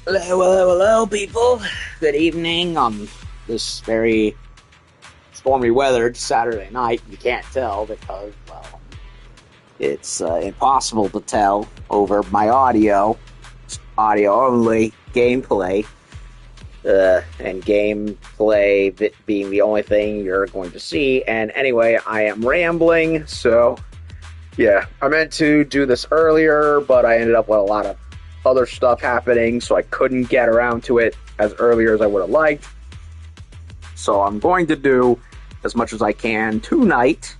Hello, hello, hello, people. Good evening on this very stormy weathered Saturday night. You can't tell because, well, it's impossible to tell over my audio. It's audio only gameplay, and gameplay being the only thing you're going to see. And anyway, I am rambling, so yeah, I meant to do this earlier, but I ended up with a lot of other stuff happening, so I couldn't get around to it as earlier as I would have liked. So I'm going to do as much as I can tonight,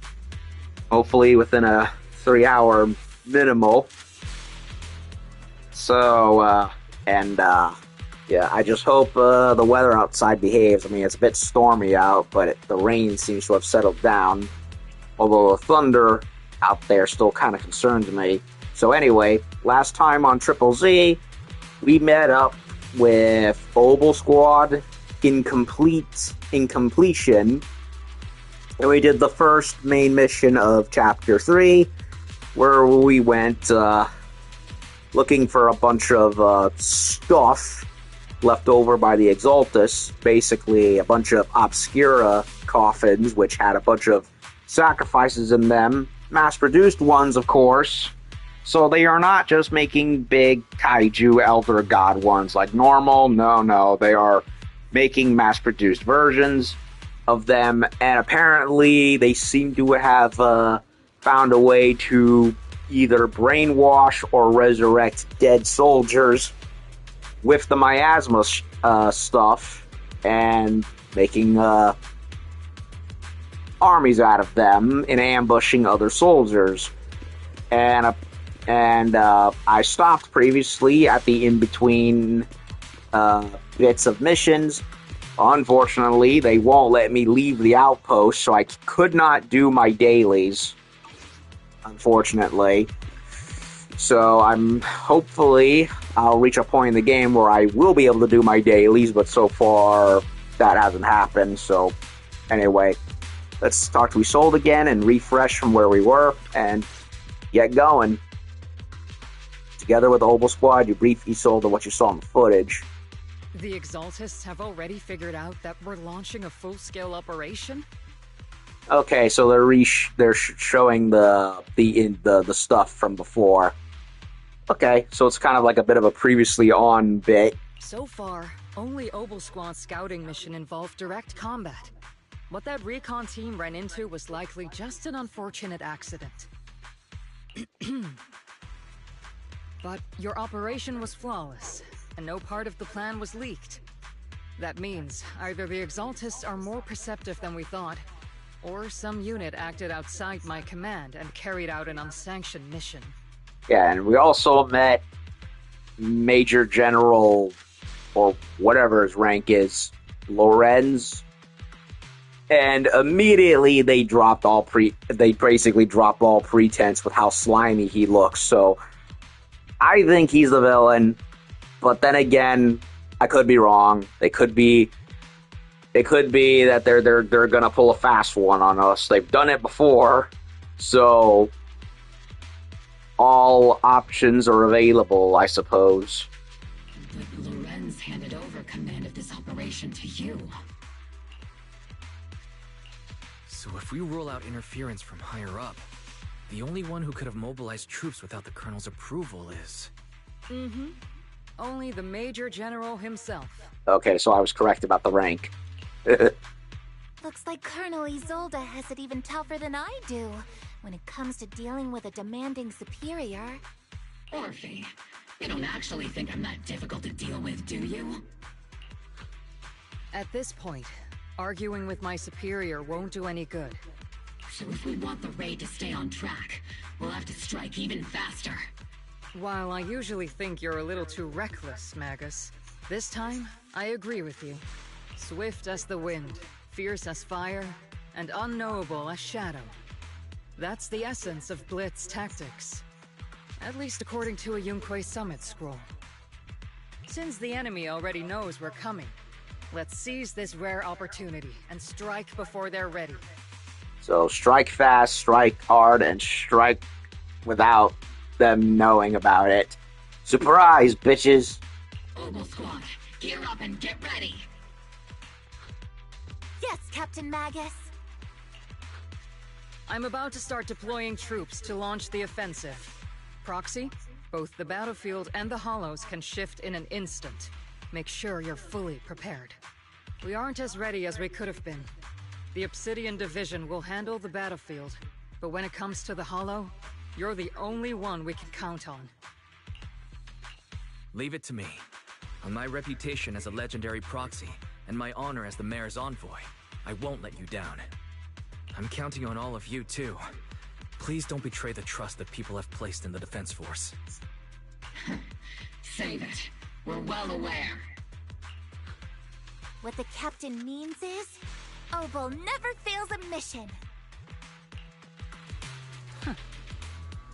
hopefully within a 3-hour minimal. So, yeah, I just hope the weather outside behaves. I mean, it's a bit stormy out, but the rain seems to have settled down, although the thunder out there still kind of concerns me. So anyway, last time on Triple Z, we met up with Obol Squad in completion, and we did the first main mission of Chapter 3, where we went looking for a bunch of stuff left over by the Exaltus, basically a bunch of Obscura coffins, which had a bunch of sacrifices in them, mass-produced ones, of course. So they are not just making big kaiju elder god ones like normal. No, they are making mass-produced versions of them, and apparently they seem to have found a way to either brainwash or resurrect dead soldiers with the miasma stuff, and making armies out of them and ambushing other soldiers. And I stopped previously at the in-between bits of missions. Unfortunately, they won't let me leave the outpost, so I could not do my dailies, unfortunately. So hopefully I'll reach a point in the game where I will be able to do my dailies, but so far that hasn't happened. So anyway, let's talk to Isolde again and refresh from where we were and get going. Together with the Obol Squad, you brief Isolde what you saw in the footage. The Exaltists have already figured out that we're launching a full-scale operation? Okay, so they're showing the stuff from before. Okay, so it's kind of like a bit of a previously on bit. So far, only Obol Squad's scouting mission involved direct combat. What that recon team ran into was likely just an unfortunate accident. But your operation was flawless, and no part of the plan was leaked. That means either the Exaltists are more perceptive than we thought, or some unit acted outside my command and carried out an unsanctioned mission. Yeah, and we also met Major General, or whatever his rank is, Lorenz. And immediately they basically dropped all pretense with how slimy he looks. So I think he's the villain, but then again, I could be wrong. It could be that they're gonna pull a fast one on us. They've done it before, so all options are available, I suppose. But Lorenz handed over command of this operation to you. So if we rule out interference from higher up, the only one who could have mobilized troops without the Colonel's approval is... Mm-hmm. Only the Major General himself. Okay, so I was correct about the rank. Looks like Colonel Isolde has it even tougher than I do when it comes to dealing with a demanding superior. Orphie, you don't actually think I'm that difficult to deal with, do you? At this point, arguing with my superior won't do any good. So if we want the raid to stay on track, we'll have to strike even faster. While I usually think you're a little too reckless, Magus, this time, I agree with you. Swift as the wind, fierce as fire, and unknowable as shadow. That's the essence of Blitz tactics. At least according to a Yunque Summit scroll. Since the enemy already knows we're coming, let's seize this rare opportunity and strike before they're ready. So strike fast, strike hard, and strike without them knowing about it. Surprise, bitches! Obol Squad, gear up and get ready! Yes, Captain Magus. I'm about to start deploying troops to launch the offensive. Proxy, both the battlefield and the hollows can shift in an instant. Make sure you're fully prepared. We aren't as ready as we could have been. The Obsidian Division will handle the battlefield, but when it comes to the hollow, you're the only one we can count on. Leave it to me. On my reputation as a legendary proxy, and my honor as the mayor's envoy, I won't let you down. I'm counting on all of you, too. Please don't betray the trust that people have placed in the Defense Force. Save it. We're well aware. What the captain means is, Obol never fails a mission.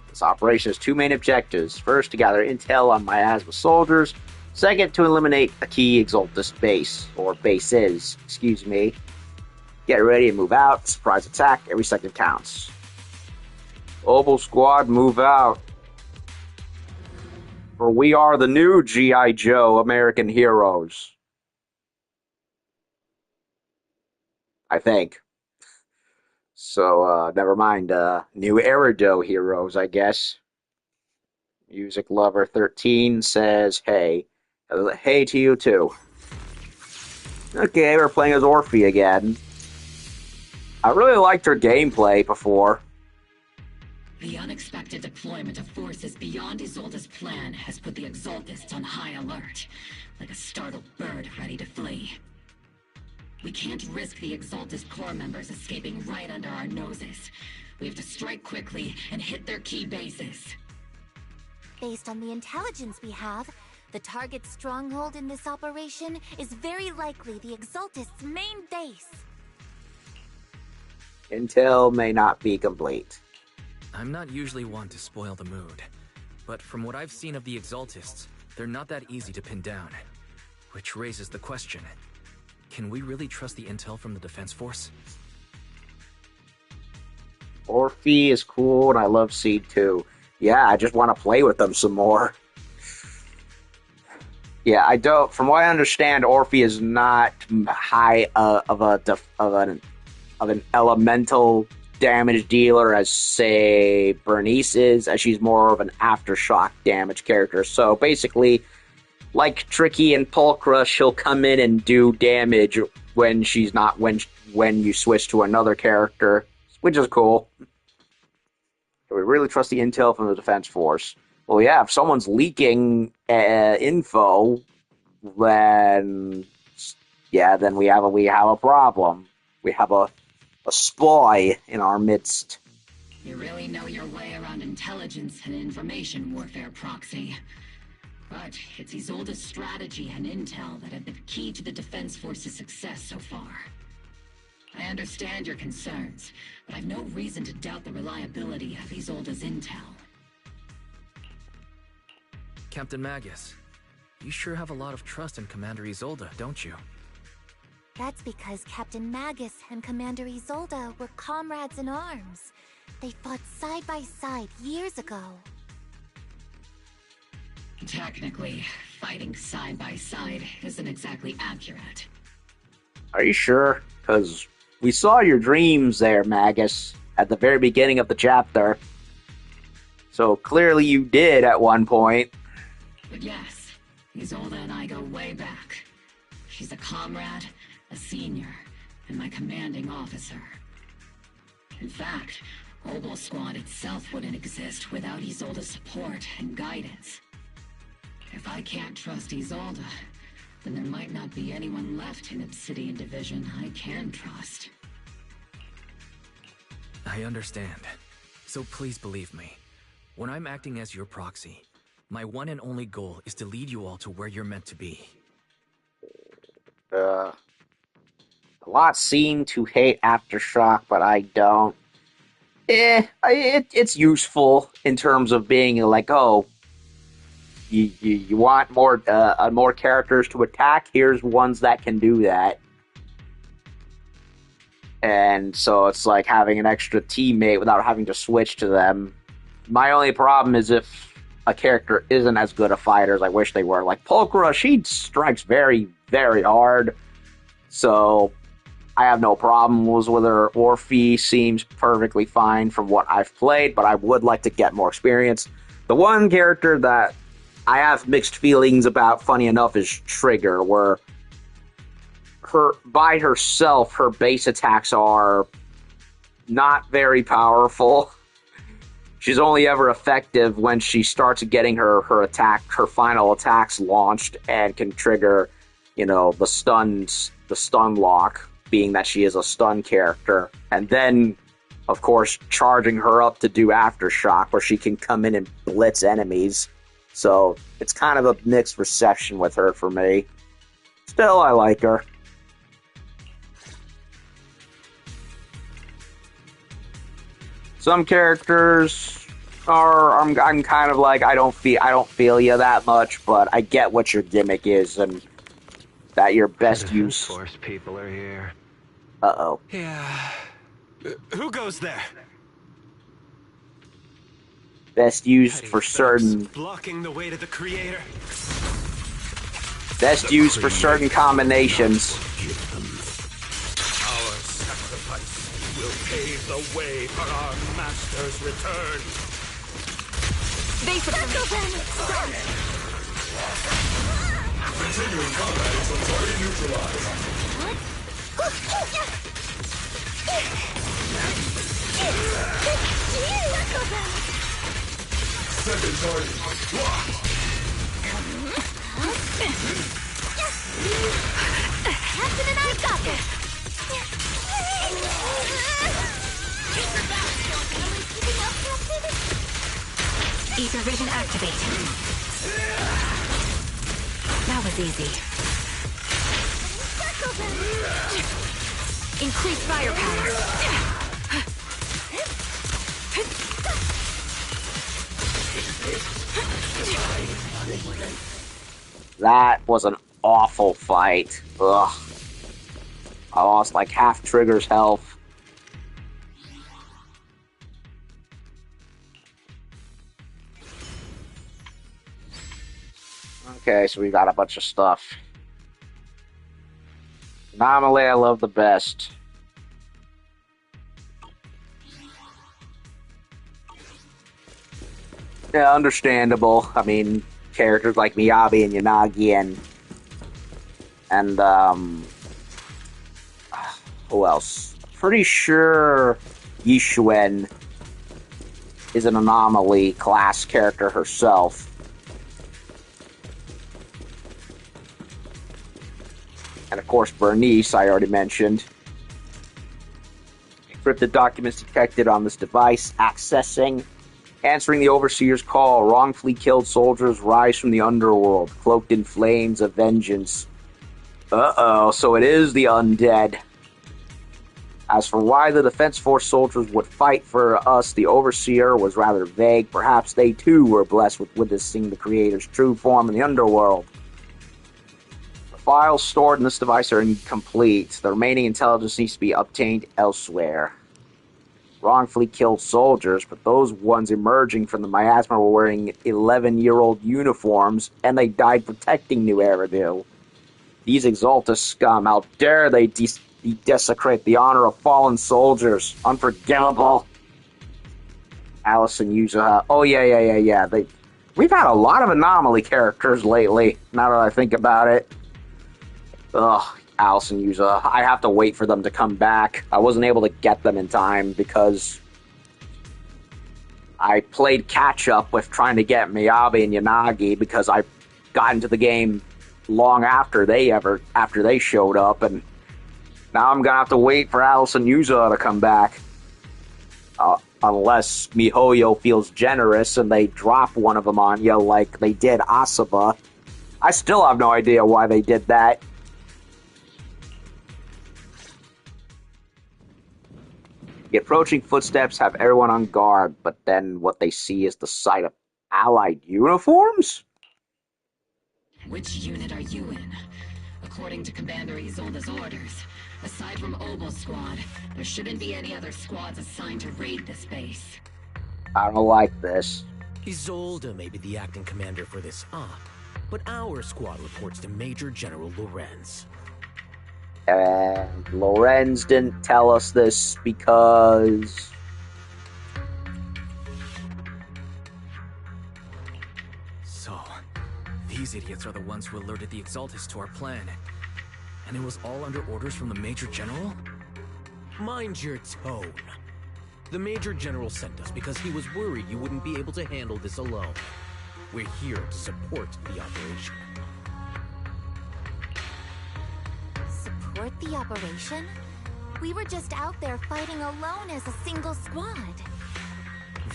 This operation has two main objectives. First, to gather intel on miasma soldiers. Second, to eliminate a key Exultus base, or bases, excuse me. Get ready and move out. Surprise attack. Every second counts. Obol Squad, move out. For we are the new G.I. Joe American heroes. I think. So, never mind. New Erido heroes, I guess. Music Lover 13 says, hey. Hey to you, too. Okay, we're playing as Orphie again. I really liked her gameplay before. The unexpected deployment of forces beyond Isolde's plan has put the Exultists on high alert, like a startled bird ready to flee. We can't risk the Exultist core members escaping right under our noses. We have to strike quickly and hit their key bases. Based on the intelligence we have, the target stronghold in this operation is very likely the Exultist's main base. Intel may not be complete. I'm not usually one to spoil the mood, but from what I've seen of the Exultists, they're not that easy to pin down. Which raises the question, can we really trust the intel from the Defense Force? Orphie is cool, and I love Seed too. Yeah, I just want to play with them some more. Yeah, I don't. From what I understand, Orphie is not high of an elemental damage dealer as, say, Bernice is, as she's more of an aftershock damage character. So basically, like Tricky and Pulchra, she'll come in and do damage when she's not when you switch to another character, which is cool. Do we really trust the intel from the Defense Force? Well, yeah, if someone's leaking info, then we have a problem. We have a spy in our midst. You really know your way around intelligence and information warfare, Proxy. But it's Isolde's strategy and intel that have been key to the Defense Force's success so far. I understand your concerns, but I've no reason to doubt the reliability of Isolde's intel. Captain Magus, you sure have a lot of trust in Commander Isolde, don't you? That's because Captain Magus and Commander Isolde were comrades in arms. They fought side by side years ago. Technically, fighting side by side isn't exactly accurate. Are you sure? Because we saw your dreams there, Magus, at the very beginning of the chapter. So clearly you did at one point. But yes, Isolde and I go way back. She's a comrade, a senior, and my commanding officer. In fact, Obol Squad itself wouldn't exist without Isolde's support and guidance. If I can't trust Isolde, then there might not be anyone left in Obsidian Division I can trust. I understand. So please believe me. When I'm acting as your proxy, my one and only goal is to lead you all to where you're meant to be. A lot seem to hate Aftershock, but I don't. It's useful in terms of being like, oh, you want more characters to attack? Here's ones that can do that. And so it's like having an extra teammate without having to switch to them. My only problem is if a character isn't as good a fighter as I wish they were. Like Pulchra, she strikes very, very hard. So I have no problems with her. Orphie seems perfectly fine from what I've played, but I would like to get more experience. The one character that I have mixed feelings about, funny enough, is Trigger, where by herself, her base attacks are not very powerful. She's only ever effective when she starts getting her final attacks launched and can trigger, the stun lock, being that she is a stun character. And then, of course, charging her up to do Aftershock, where she can come in and blitz enemies. So it's kind of a mixed reception with her for me. Still, I like her. Some characters I'm kind of like, I don't feel you that much, but I get what your gimmick is and that your best use. Force people are here. Uh-oh. Yeah. Who goes there? Best used for certain. Blocking the way to the creator. Best used for certain combinations. Our sacrifice will pave the way for our master's return. Continuing combat until target neutralized. Second target locked. Captain and I got this. Ether vision activate. That was easy. Increase firepower. That was an awful fight. Ugh. I lost like half Trigger's health. Okay, so we got a bunch of stuff. Anomaly, I love the best. Yeah, understandable. I mean, characters like Miyabi and Yanagi and who else? Pretty sure Yishuen is an anomaly class character herself. And of course, Bernice, I already mentioned. Encrypted documents detected on this device. Accessing. Answering the Overseer's call. Wrongfully killed soldiers rise from the underworld. Cloaked in flames of vengeance. Uh-oh, so it is the undead. As for why the Defense Force soldiers would fight for us, the Overseer was rather vague. Perhaps they too were blessed with witnessing the Creator's true form in the underworld. Files stored in this device are incomplete. The remaining intelligence needs to be obtained elsewhere. Wrongfully killed soldiers, but those ones emerging from the miasma were wearing 11-year-old uniforms, and they died protecting New Erebus. These Exalta scum, how dare they desecrate the honor of fallen soldiers. Unforgivable. Allison Yuzuha. Oh, yeah. We've had a lot of anomaly characters lately, now that I think about it. Ugh, Allison Yuza. I have to wait for them to come back. I wasn't able to get them in time because I played catch-up with trying to get Miyabi and Yanagi because I got into the game long after they showed up, and now I'm gonna have to wait for Allison Yuza to come back. Unless MiHoYo feels generous and they drop one of them on you like they did Asaba. I still have no idea why they did that. The approaching footsteps have everyone on guard, but then what they see is the sight of Allied uniforms? Which unit are you in? According to Commander Isolde's orders, aside from Obol squad, there shouldn't be any other squads assigned to raid this base. I don't like this. Isolde may be the acting commander for this op, but our squad reports to Major General Lorenz. And Lorenz didn't tell us this because... So, these idiots are the ones who alerted the Exaltus to our plan. And it was all under orders from the Major General? Mind your tone. The Major General sent us because he was worried you wouldn't be able to handle this alone. We're here to support the operation. Support the operation? We were just out there fighting alone as a single squad.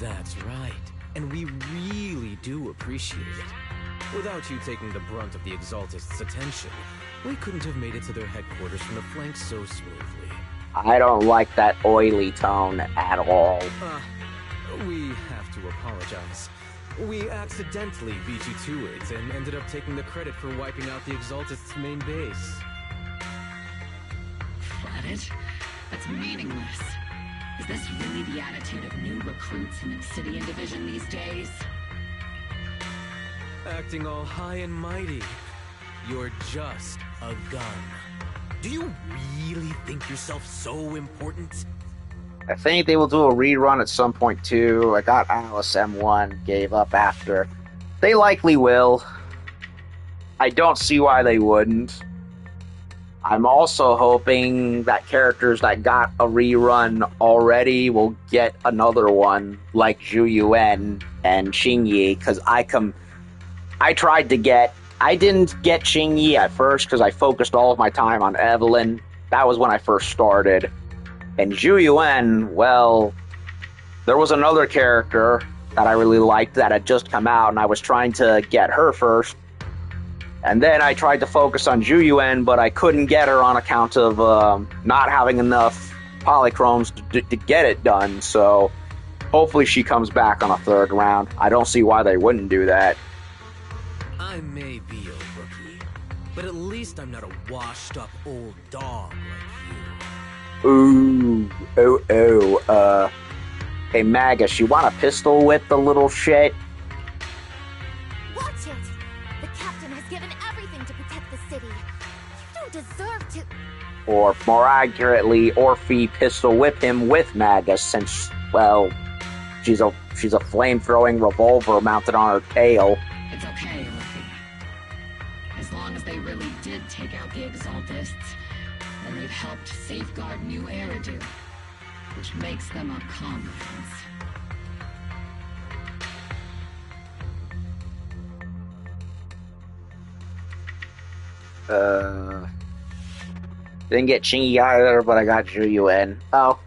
That's right. And we really do appreciate it. Without you taking the brunt of the Exaltist's attention, we couldn't have made it to their headquarters from the flank so smoothly. I don't like that oily tone at all. We have to apologize. We accidentally beat you to it and ended up taking the credit for wiping out the Exaltist's main base. Credit? That's meaningless. Is this really the attitude of new recruits in Obsidian Division these days? Acting all high and mighty. You're just a gun. Do you really think yourself so important? I think they will do a rerun at some point too. I got Alice M1, gave up after. They likely will. I don't see why they wouldn't. I'm also hoping that characters that got a rerun already will get another one, like Zhu Yuan and Xingyi, because I didn't get Xingyi at first because I focused all of my time on Evelyn. That was when I first started. And Zhu Yuan, well, there was another character that I really liked that had just come out, and I was trying to get her first. And then I tried to focus on Zhu Yuan, but I couldn't get her on account of not having enough polychromes to get it done. So hopefully she comes back on a third round. I don't see why they wouldn't do that. I may be a rookie, but at least I'm not a washed-up old dog like you. Hey Magus, you want a pistol whip the little shit? Watch it! The captain has given everything to protect the city. You don't deserve to... Or more accurately, Orphie pistol whip him with Magus, since, well, she's a flame-throwing revolver mounted on her tail. It's okay, Orphie. As long as they really did take out the Exaltists, then they've helped safeguard New Eridu, which makes them our comrades. Didn't get Chingy either, but I got Zhu Yuan. Oh.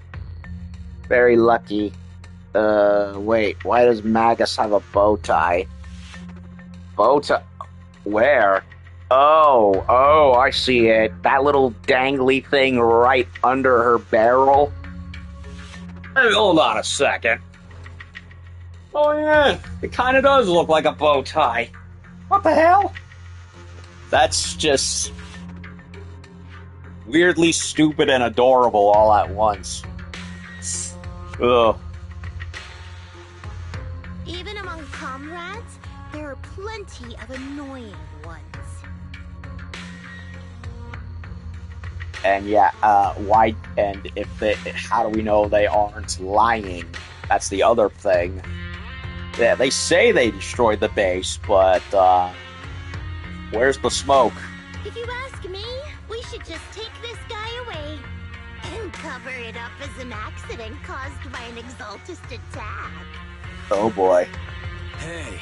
Very lucky. Wait, why does Magus have a bow tie? Bow tie? Where? Oh, I see it. That little dangly thing right under her barrel. Hey, hold on a second. Oh yeah, it kind of does look like a bow tie. What the hell? That's just weirdly stupid and adorable all at once. Ugh. Even among comrades, there are plenty of annoying ones. And yeah, why? And how do we know they aren't lying? That's the other thing. Yeah, they say they destroyed the base, but where's the smoke? If you ask me, we should just take this guy away and cover it up as an accident caused by an Exaltist attack. Oh boy. Hey,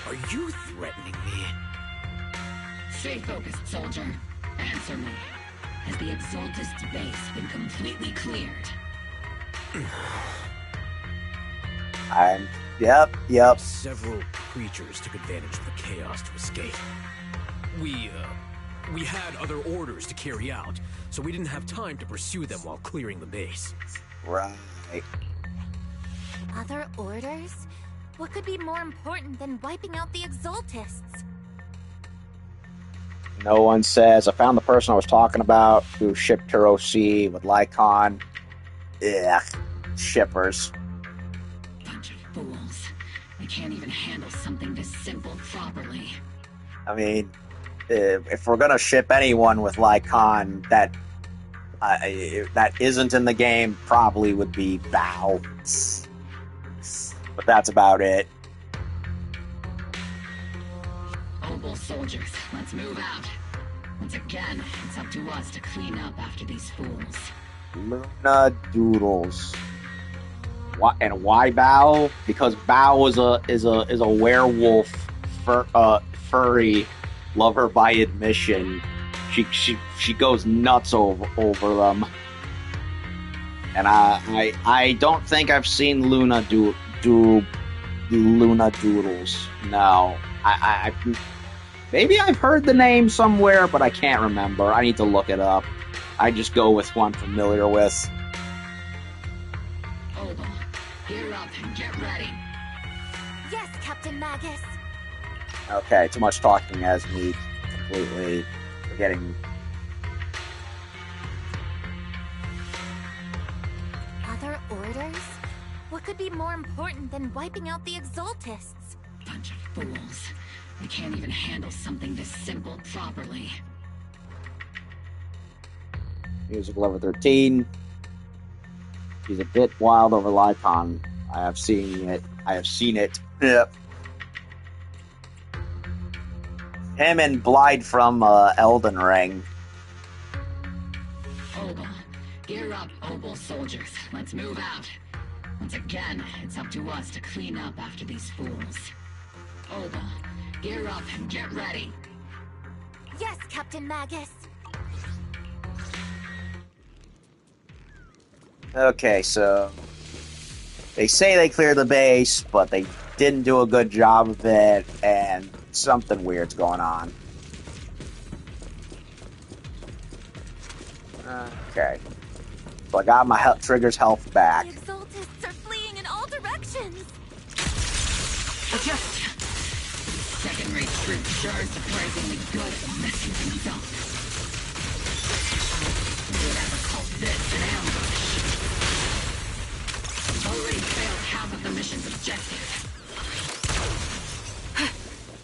are you threatening me? Stay focused, soldier. Answer me. Has the Exaltist's base been completely cleared? Yep. Several creatures took advantage of the chaos to escape. We had other orders to carry out, so we didn't have time to pursue them while clearing the base. Right. Other orders? What could be more important than wiping out the Exaltists? No one says. I found the person I was talking about who shipped her OC with Lycon. Ugh. Shippers. Bunch of fools. They can't even handle something this simple properly. I mean, if we're gonna ship anyone with Lycon that isn't in the game, probably would be Bao. But that's about it. Obol soldiers, let's move out. Once again, it's up to us to clean up after these fools. Luna Doodles. And why Bao? Because Bao is a werewolf furry lover by admission. She goes nuts over them. And I don't think I've seen Luna Luna Doodles. No. I maybe I've heard the name somewhere, but I can't remember. I need to look it up. I just go with one I'm familiar with. Obol, gear up and get ready. Yes, Captain Magus. Okay, too much talking has me completely forgetting. Other orders? What could be more important than wiping out the Exaltists? Bunch of fools. They can't even handle something this simple properly. Music level 13. He's a bit wild over Lycon. I have seen it. Yep. Him and Blyde from Elden Ring. Obol, gear up, Obol soldiers. Let's move out. Once again, it's up to us to clean up after these fools. Obol, gear up and get ready. Yes, Captain Magus. Okay, so they say they cleared the base, but they didn't do a good job of it, and something weird's going on. Okay. So I got my trigger's health back. The Exaltists are fleeing in all directions. Adjust. Second-rate troops sure are surprisingly good at messing things up. Would ever call this an ambush? Already failed half of the mission's objective.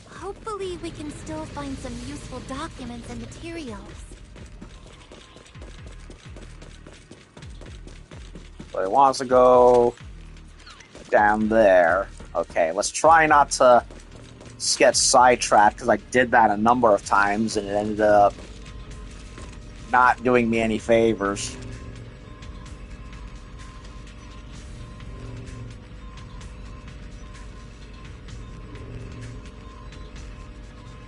Hopefully we can still find some useful documents and materials. So he wants to go down there. Okay, let's try not to get sidetracked, because I did that a number of times and it ended up not doing me any favors.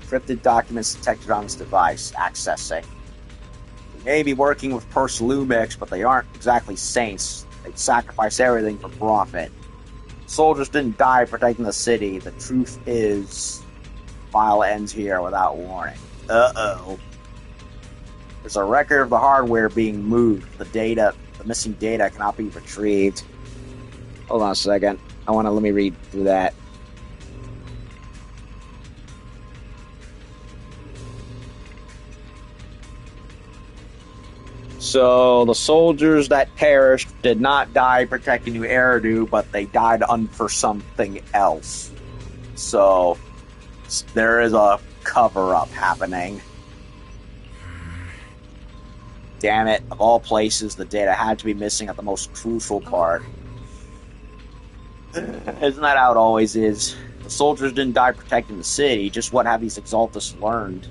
Encrypted documents detected on this device. Accessing. They may be working with Purse Lumix, but they aren't exactly saints. They'd sacrifice everything for profit. Soldiers didn't die protecting the city. The truth is, file ends here without warning. Uh-oh. There's a record of the hardware being moved. The missing data cannot be retrieved. Hold on a second. Let me read through that. So, the soldiers that perished did not die protecting New Eridu, but they died for something else. So, there is a cover-up happening. Damn it, of all places, the data had to be missing at the most crucial part. Isn't that how it always is? The soldiers didn't die protecting the city, just what have these Exaltists learned?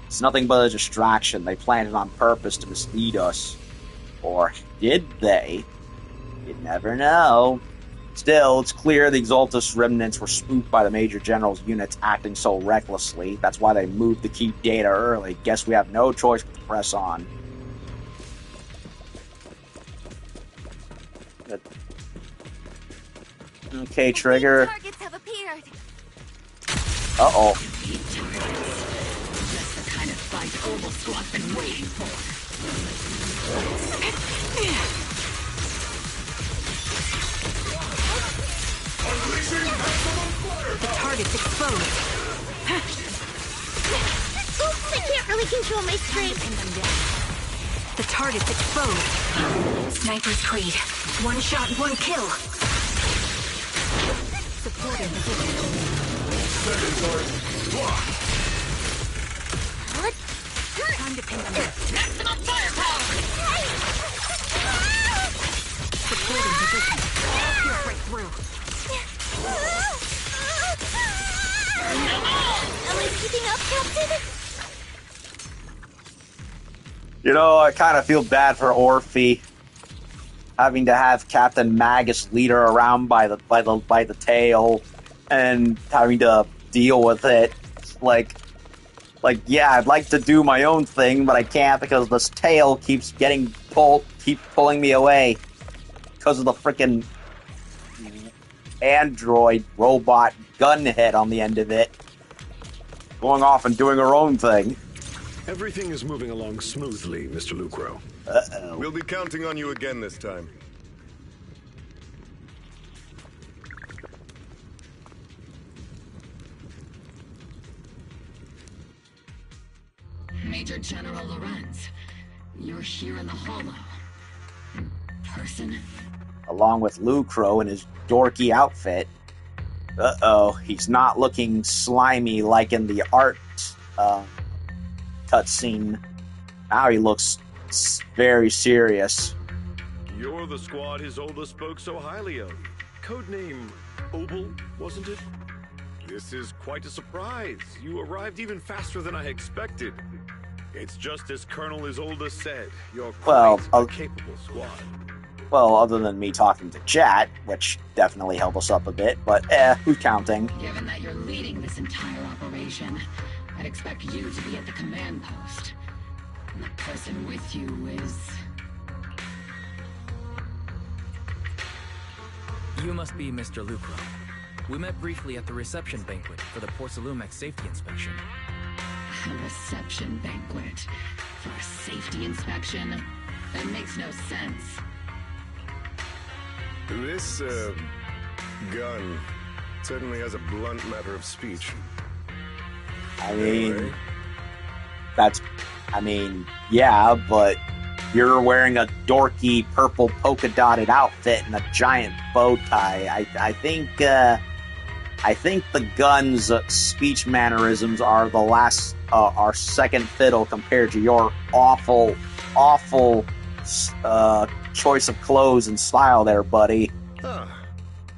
It's nothing but a distraction. They planned it on purpose to mislead us. Or did they? You never know. Still, it's clear the Exaltus remnants were spooked by the Major General's units acting so recklessly. That's why they moved to keep data early. Guess we have no choice but to press on. Good. Okay, Trigger. Targets have appeared. Uh-oh. Kind of fight Obol Squad's been waiting for. The target's exposed. Oops, I can't really control my strength. The target's exposed. Sniper's Creed. One shot, one kill. Second target. Lock. Time to pin them. Maximum firepower! Support in position. Pierce right through. Am I keeping up, Captain? You know, I kind of feel bad for Orphie, having to have Captain Magus lead her around by the tail, and having to deal with it. Like, yeah, I'd like to do my own thing, but I can't because this tail keeps pulling me away because of the frickin' android robot gun head on the end of it, going off and doing her own thing. Everything is moving along smoothly, Mr. Lucro. Uh-oh. We'll be counting on you again this time. Major General Lorenz, you're here in the Hollow. In person? Along with Lucro in his dorky outfit. Uh-oh, he's not looking slimy like in the art cutscene. Now he looks very serious. You're the squad Isolde spoke so highly of. Codename Obol, wasn't it? This is quite a surprise. You arrived even faster than I expected. It's just as Colonel Isolde said. You're quite a capable squad. Well, other than me talking to chat, which definitely helped us up a bit, but who's counting? Given that you're leading this entire operation, I'd expect you to be at the command post. And the person with you is... You must be Mr. Lucro. We met briefly at the reception banquet for the Porcelumex safety inspection. A reception banquet for a safety inspection? That makes no sense. This, gun certainly has a blunt matter of speech. I mean, yeah, but you're wearing a dorky purple polka dotted outfit and a giant bow tie. I think the gun's speech mannerisms are are second fiddle compared to your awful choice of clothes and style there, buddy. Ah,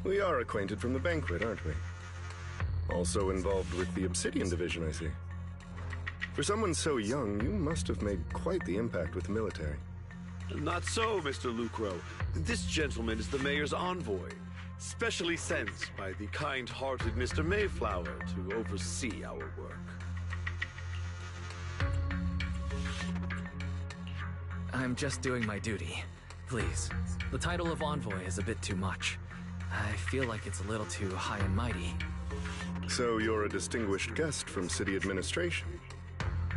we are acquainted from the banquet, aren't we? Also involved with the Obsidian Division, I see. For someone so young, you must have made quite the impact with the military. Not so, Mr. Lucro. This gentleman is the mayor's envoy, specially sent by the kind-hearted Mr. Mayflower to oversee our work. I'm just doing my duty. Please. The title of envoy is a bit too much. I feel like it's a little too high and mighty. So you're a distinguished guest from city administration.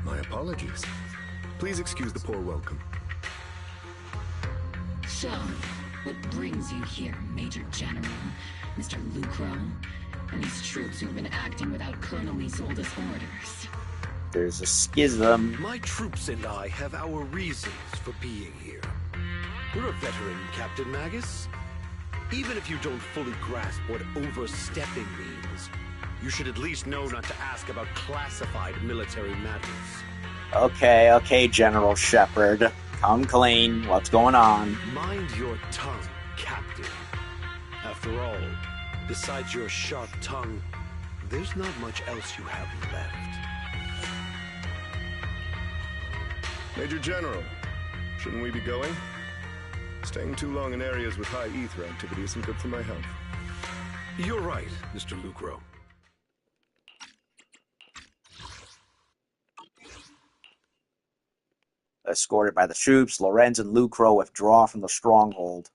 My apologies. Please excuse the poor welcome. So, what brings you here, Major General, Mr. Lucro, and these troops who've been acting without Colonel Isolde's orders? There's a schism. My troops and I have our reasons for being here. We're a veteran, Captain Magus. Even if you don't fully grasp what overstepping means, you should at least know not to ask about classified military matters. Okay, General Shepard. Come clean. What's going on? Mind your tongue, Captain. After all, besides your sharp tongue, there's not much else you have left. Major General, shouldn't we be going? Staying too long in areas with high ether activity isn't good for my health. You're right, Mr. Lucro. Escorted by the troops, Lorenz and Lucro withdraw from the stronghold.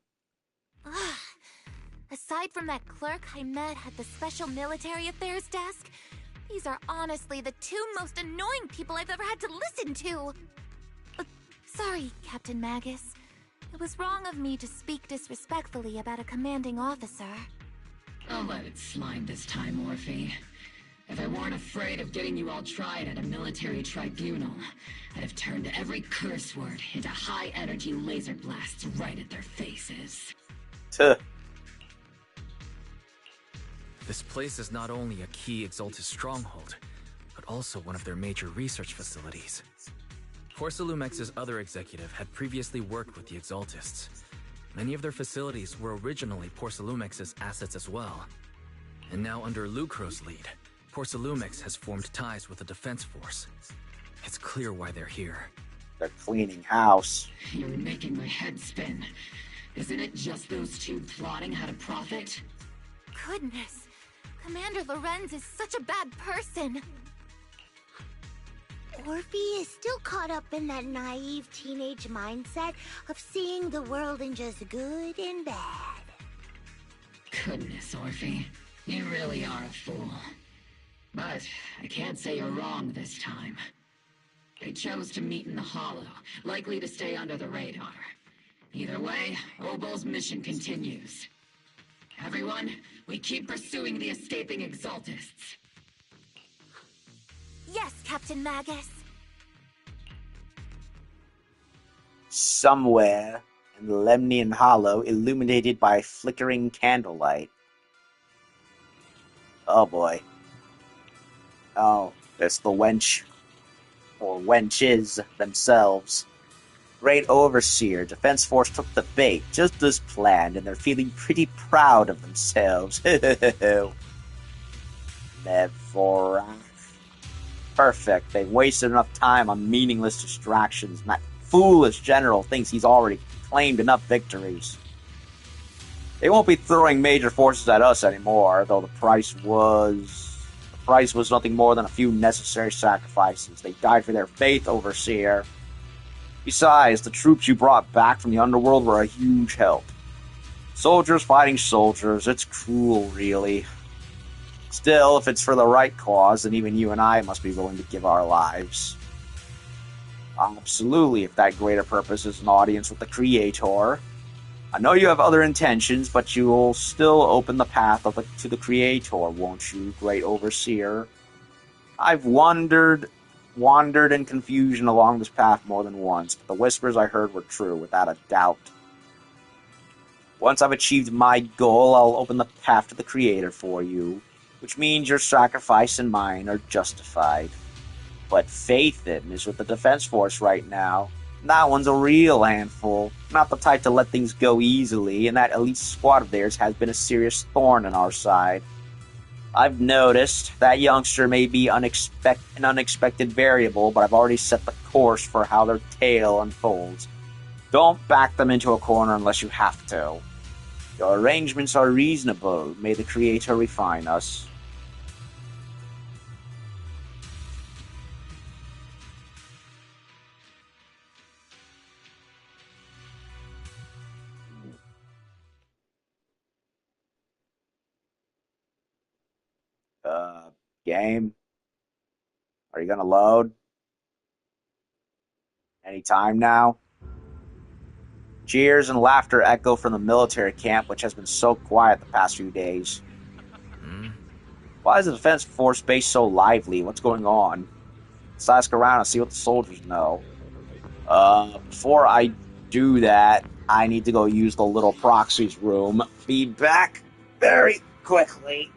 Aside from that clerk I met at the Special Military Affairs desk, these are honestly the two most annoying people I've ever had to listen to. Sorry, Captain Magus. It was wrong of me to speak disrespectfully about a commanding officer. I'll let it slide this time, Orphie. If I weren't afraid of getting you all tried at a military tribunal, I'd have turned every curse word into high-energy laser blasts right at their faces. Tuh. This place is not only a key Exaltus stronghold, but also one of their major research facilities. Porcelumex's other executive had previously worked with the Exaltists. Many of their facilities were originally Porcelumex's assets as well. And now under Lucro's lead, Porcelumex has formed ties with the defense force. It's clear why they're here. They're cleaning house. You're making my head spin. Isn't it just those two plotting how to profit? Goodness. Commander Lorenz is such a bad person. Orphie is still caught up in that naive teenage mindset of seeing the world in just good and bad. Goodness, Orphie. You really are a fool. But I can't say you're wrong this time. They chose to meet in the Hollow, likely to stay under the radar. Either way, Obol's mission continues. Everyone, we keep pursuing the escaping Exaltists. Yes, Captain Magus. Somewhere in the Lemnian Hollow, illuminated by flickering candlelight. Oh boy. Oh, there's the wench. Or wenches themselves. Great Overseer, Defense Force took the bait, just as planned, and they're feeling pretty proud of themselves. Never. Perfect. They've wasted enough time on meaningless distractions, and that foolish general thinks he's already claimed enough victories. They won't be throwing major forces at us anymore, though the price was nothing more than a few necessary sacrifices. They died for their faith, Overseer. Besides, the troops you brought back from the underworld were a huge help. Soldiers fighting soldiers, it's cruel, really. Still, if it's for the right cause, then even you and I must be willing to give our lives. Absolutely, if that greater purpose is an audience with the Creator. I know you have other intentions, but you'll still open the path to the Creator, won't you, Great Overseer? I've wandered in confusion along this path more than once, but the whispers I heard were true, without a doubt. Once I've achieved my goal, I'll open the path to the Creator for you, which means your sacrifice and mine are justified. But Faithin is with the Defense Force right now. That one's a real handful, not the type to let things go easily, and that elite squad of theirs has been a serious thorn in our side. I've noticed that youngster may be an unexpected variable, but I've already set the course for how their tale unfolds. Don't back them into a corner unless you have to. Your arrangements are reasonable. May the Creator refine us. Game? Are you gonna load? Any time now? Cheers and laughter echo from the military camp, which has been so quiet the past few days. Why is the Defense Force base so lively? What's going on? Let's ask around and see what the soldiers know. Before I do that, I need to go use the little proxies room. Be back very quickly.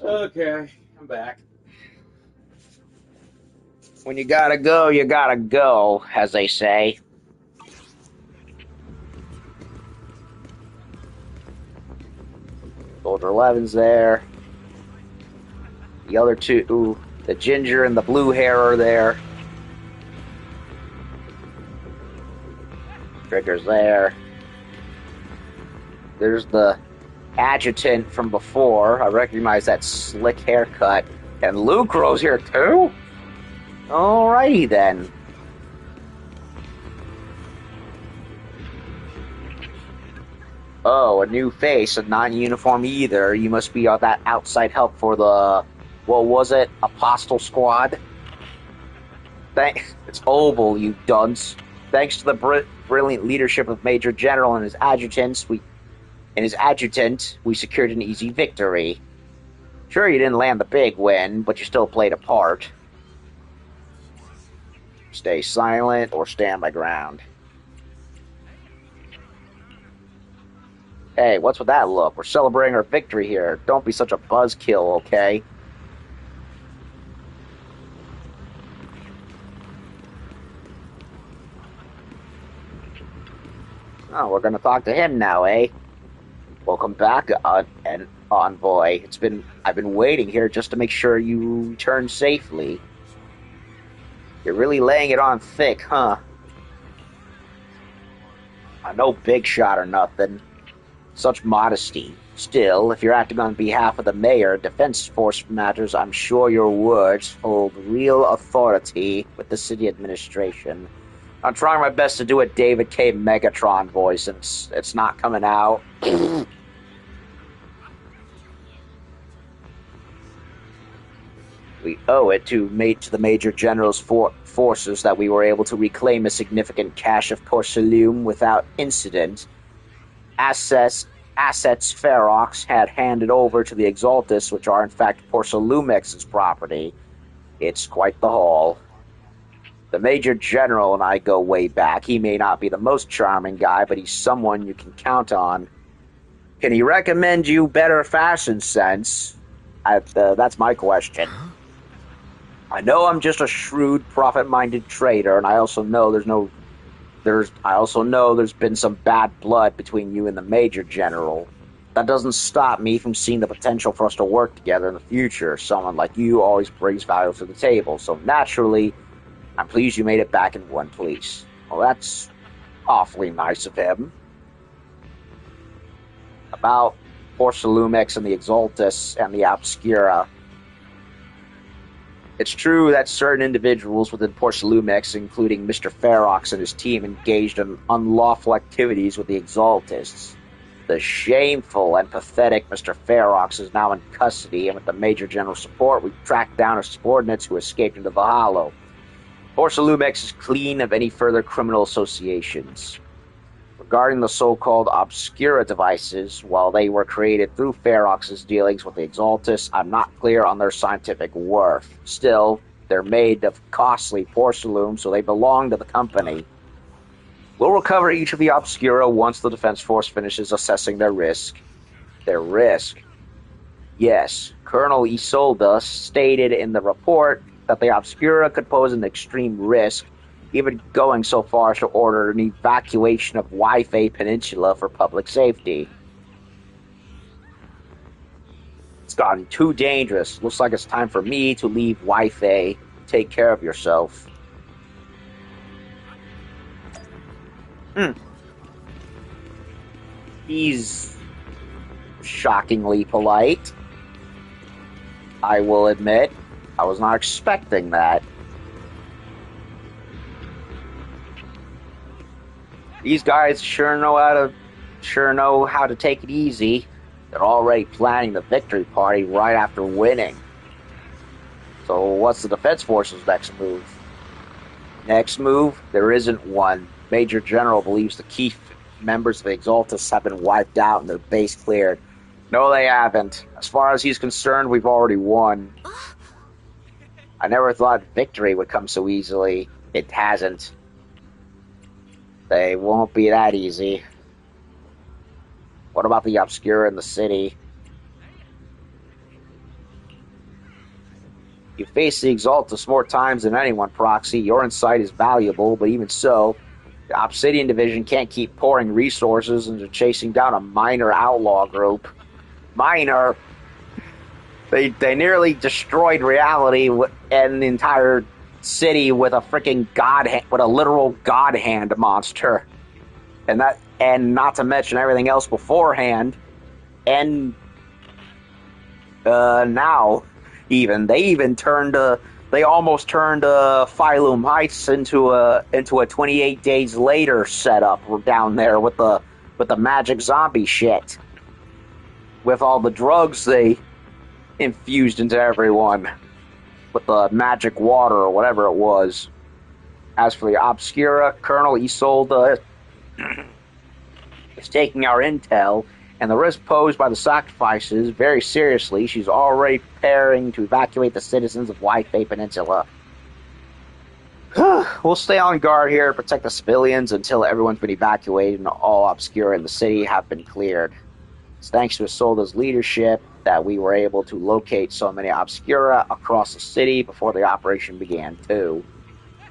Okay, I'm back. When you gotta go, as they say. Soldier 11's there. The other two, the ginger and the blue hair, are there. Trigger's there. There's the adjutant from before. I recognize that slick haircut. And Lucro's here too? Alrighty then. Oh, a new face, and not in uniform either. You must be that outside help for the... What was it? Apostle Squad? It's Obol, you dunce. Thanks to the brilliant leadership of Major General and his adjutant, we secured an easy victory. Sure, you didn't land the big win, but you still played a part. Stay silent or stand my ground. Hey, what's with that look? We're celebrating our victory here. Don't be such a buzzkill, okay? Oh, we're gonna talk to him now, eh? Welcome back, envoy. I've been waiting here just to make sure you return safely. You're really laying it on thick, huh? I'm no big shot or nothing. Such modesty. Still, if you're acting on behalf of the mayor, Defense Force matters, I'm sure your words hold real authority with the city administration. I'm trying my best to do a David K. Megatron voice, and it's not coming out. We owe it to the Major General's forces that we were able to reclaim a significant cache of porcelain without incident. Assets Ferox had handed over to the Exaltus, which are in fact Porcelumex's property. It's quite the haul. The Major General and I go way back. He may not be the most charming guy, but he's someone you can count on. Can he recommend you better fashion sense? That's my question. I know I'm just a shrewd, profit-minded trader, and I also know there's been some bad blood between you and the Major General. That doesn't stop me from seeing the potential for us to work together in the future. Someone like you always brings value to the table, so naturally, I'm pleased you made it back in one piece. Well, that's awfully nice of him. About Porcelumex and the Exaltus and the Obscura. It's true that certain individuals within Porcelumex, including Mr. Ferox and his team, engaged in unlawful activities with the Exaltists. The shameful and pathetic Mr. Ferox is now in custody, and with the Major General's support, we've tracked down his subordinates who escaped into the Hollow. Porcelumex is clean of any further criminal associations. Regarding the so-called Obscura devices, while they were created through Ferox's dealings with the Exaltus, I'm not clear on their scientific worth. Still, they're made of costly porcelain, so they belong to the company. We'll recover each of the Obscura once the Defense Force finishes assessing their risk. Their risk? Yes, Colonel Isolda stated in the report that the Obscura could pose an extreme risk, even going so far as to order an evacuation of Wi-Fi Peninsula for public safety. It's gotten too dangerous. Looks like it's time for me to leave Wi-Fi. Take care of yourself. He's shockingly polite. I will admit, I was not expecting that. These guys sure know how to take it easy. They're already planning the victory party right after winning. So what's the Defense Force's next move? Next move? There isn't one. Major General believes the key members of the Exaltus have been wiped out and their base cleared. No, they haven't. As far as he's concerned, we've already won. I never thought victory would come so easily. It hasn't. They won't be that easy. What about the Obscura in the city? You face the Exaltus more times than anyone, Proxy. Your insight is valuable, but even so, the Obsidian Division can't keep pouring resources into chasing down a minor outlaw group. Minor? They nearly destroyed reality and the entire city with a freaking with a literal god hand monster. and not to mention everything else beforehand, and now they almost turned Phylum Heights into a 28 days later setup down there with the magic zombie shit, with all the drugs they infused into everyone with the magic water or whatever it was. As for the Obscura, Colonel Isolde is taking our intel and the risk posed by the sacrifices very seriously. She's already preparing to evacuate the citizens of Waifei Peninsula. We'll stay on guard here to protect the civilians until everyone's been evacuated and all Obscura in the city have been cleared. It's thanks to Isolde's leadership that we were able to locate so many Obscura across the city before the operation began, too.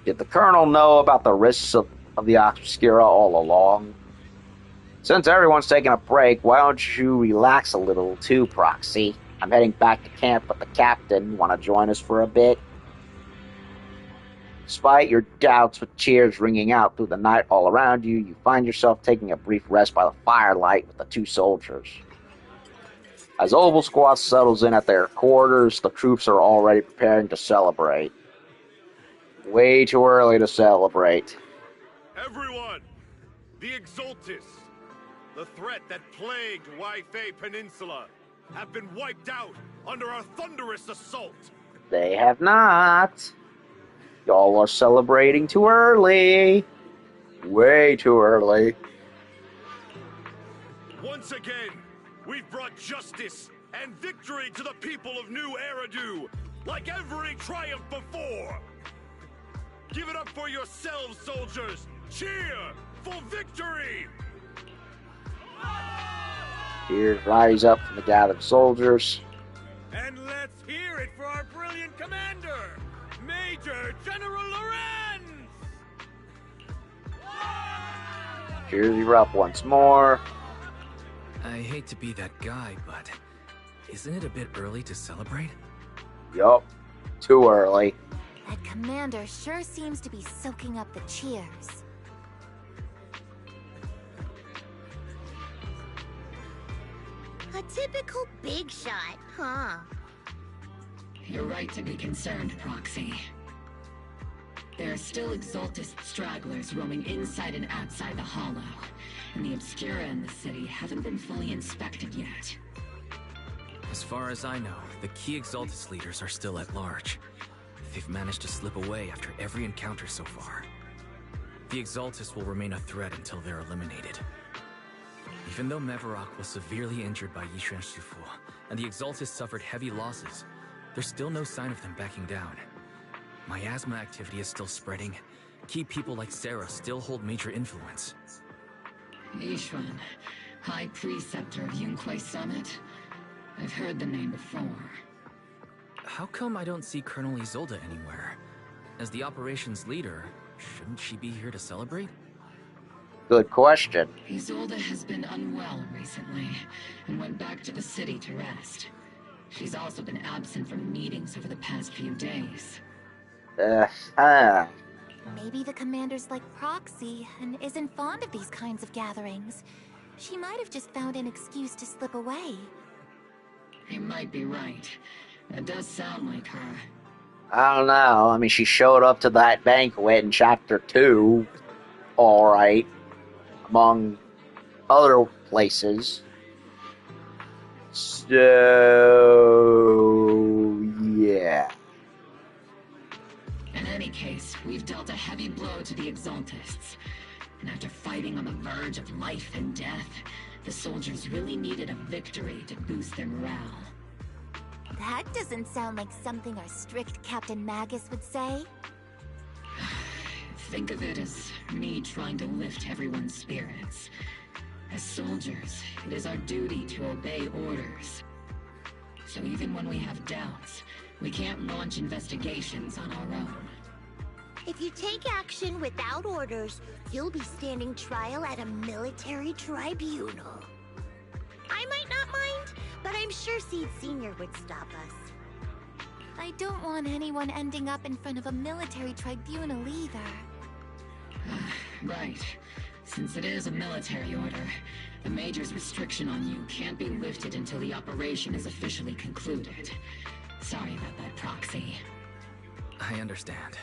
Did the Colonel know about the risks of the Obscura all along? Since everyone's taking a break, why don't you relax a little too, Proxy? I'm heading back to camp with the captain. Want to join us for a bit? Despite your doubts with cheers ringing out through the night all around you, you find yourself taking a brief rest by the firelight with the two soldiers. As Obol Squad settles in at their quarters, the troops are already preparing to celebrate. Way too early to celebrate. Everyone! The Exaltis, the threat that plagued Waifei Peninsula, have been wiped out under our thunderous assault. They have not. Y'all are celebrating too early. Way too early. Once again, we've brought justice and victory to the people of New Eridu, like every triumph before. Give it up for yourselves, soldiers! Cheer for victory! Cheers rise up from the gathered soldiers. And let's hear it for our brilliant commander, Major General Lorenz! Cheers you up once more. I hate to be that guy, but isn't it a bit early to celebrate? Yup, too early. That commander sure seems to be soaking up the cheers. A typical big shot, huh? You're right to be concerned, Proxy. There are still Exaltist stragglers roaming inside and outside the Hollow, and the Obscura in the city haven't been fully inspected yet. As far as I know, the key Exaltist leaders are still at large. They've managed to slip away after every encounter so far. The Exaltists will remain a threat until they're eliminated. Even though Mevarok was severely injured by Yishuan Shifu, and the Exaltists suffered heavy losses, there's still no sign of them backing down. Miasma activity is still spreading. Key people like Sarah still hold major influence. Yishuan, High Preceptor of Yunquai Summit? I've heard the name before. How come I don't see Colonel Isolde anywhere? As the operations leader, shouldn't she be here to celebrate? Good question. Isolde has been unwell recently, and went back to the city to rest. She's also been absent from meetings over the past few days. Maybe the commander's like Proxy, and isn't fond of these kinds of gatherings. She might have just found an excuse to slip away. You might be right. That does sound like her. I don't know. I mean, she showed up to that banquet in Chapter 2. Alright. Among other places. So, yeah. In any case, we've dealt a heavy blow to the Exaltists. And after fighting on the verge of life and death, the soldiers really needed a victory to boost their morale. That doesn't sound like something our strict Captain Magus would say. Think of it as me trying to lift everyone's spirits. As soldiers, it is our duty to obey orders. So even when we have doubts, we can't launch investigations on our own. If you take action without orders, you'll be standing trial at a military tribunal. I might not mind, but I'm sure Seed Senior would stop us. I don't want anyone ending up in front of a military tribunal either. Right. Since it is a military order, the Major's restriction on you can't be lifted until the operation is officially concluded. Sorry about that, Proxy. I understand.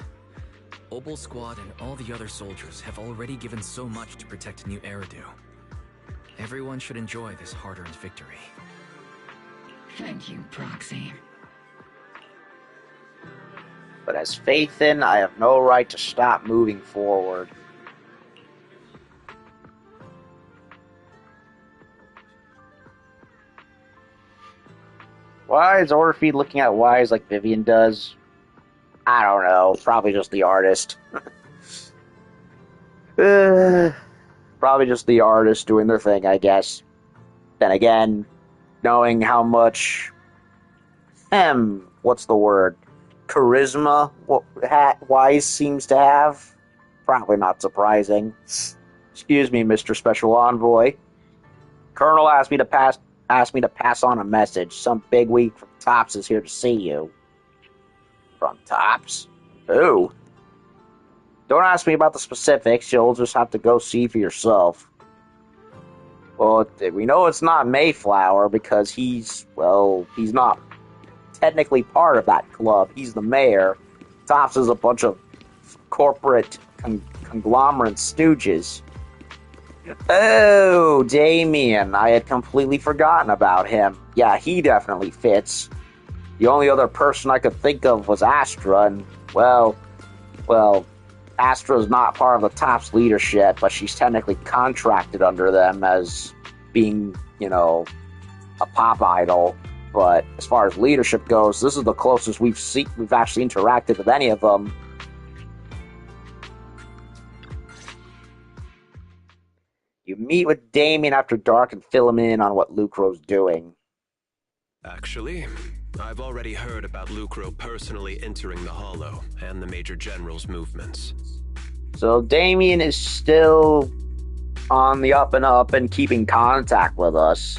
Obol Squad and all the other soldiers have already given so much to protect New Eridu. Everyone should enjoy this hard-earned victory. Thank you, Proxy. But as faith in, I have no right to stop moving forward. Why is Orphie looking at Wise like Vivian does? I don't know. Probably just the artist. Probably just the artist doing their thing, I guess. Then again, knowing how much... what's the word? Charisma Wise seems to have? Probably not surprising. Excuse me, Mr. Special Envoy. Colonel asked me to pass on a message. Some bigwig from Tops is here to see you. From Tops? Who? Don't ask me about the specifics. You'll just have to go see for yourself. Well, we know it's not Mayflower because he's not technically part of that club. He's the mayor. Tops is a bunch of corporate conglomerate stooges. Oh, Damien. I had completely forgotten about him. Yeah, he definitely fits. The only other person I could think of was Astra, and, well, Astra's not part of the Tops leadership, but she's technically contracted under them as being, a pop idol. But as far as leadership goes, this is the closest we've actually interacted with any of them. You meet with Damien after dark and fill him in on what Lucro's doing. Actually, I've already heard about Lucro personally entering the Hollow and the Major General's movements. So Damien is still on the up and keeping contact with us.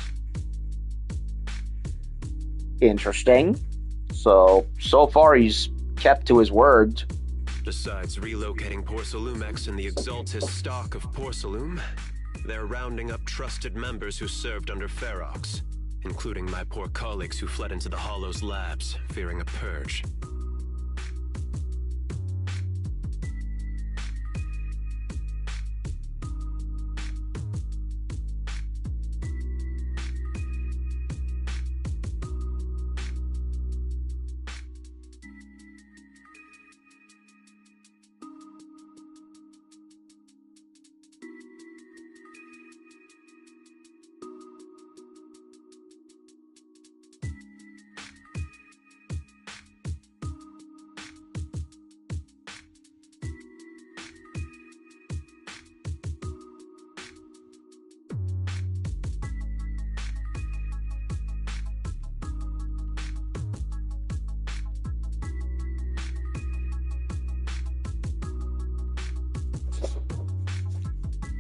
Interesting. So far he's kept to his word. Besides relocating Porcelumex and the Exaltis stock of Porcelume, they're rounding up trusted members who served under Ferox, including my poor colleagues who fled into the Hollow's labs, fearing a purge.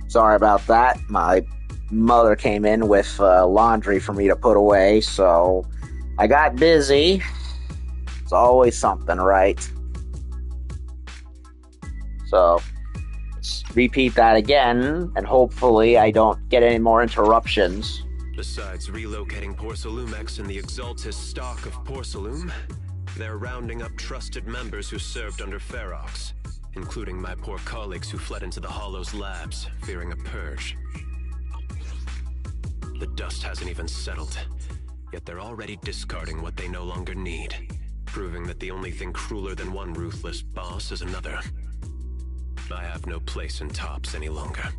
Sorry about that. My mother came in with laundry for me to put away, so I got busy. It's always something, right? So, let's repeat that again, and hopefully I don't get any more interruptions. Besides relocating Porcelumex and the Exaltis stock of Porcelume, they're rounding up trusted members who served under Ferox, including my poor colleagues who fled into the Hollow's labs, fearing a purge. The dust hasn't even settled, yet they're already discarding what they no longer need, proving that the only thing crueler than one ruthless boss is another. I have no place in Tops any longer,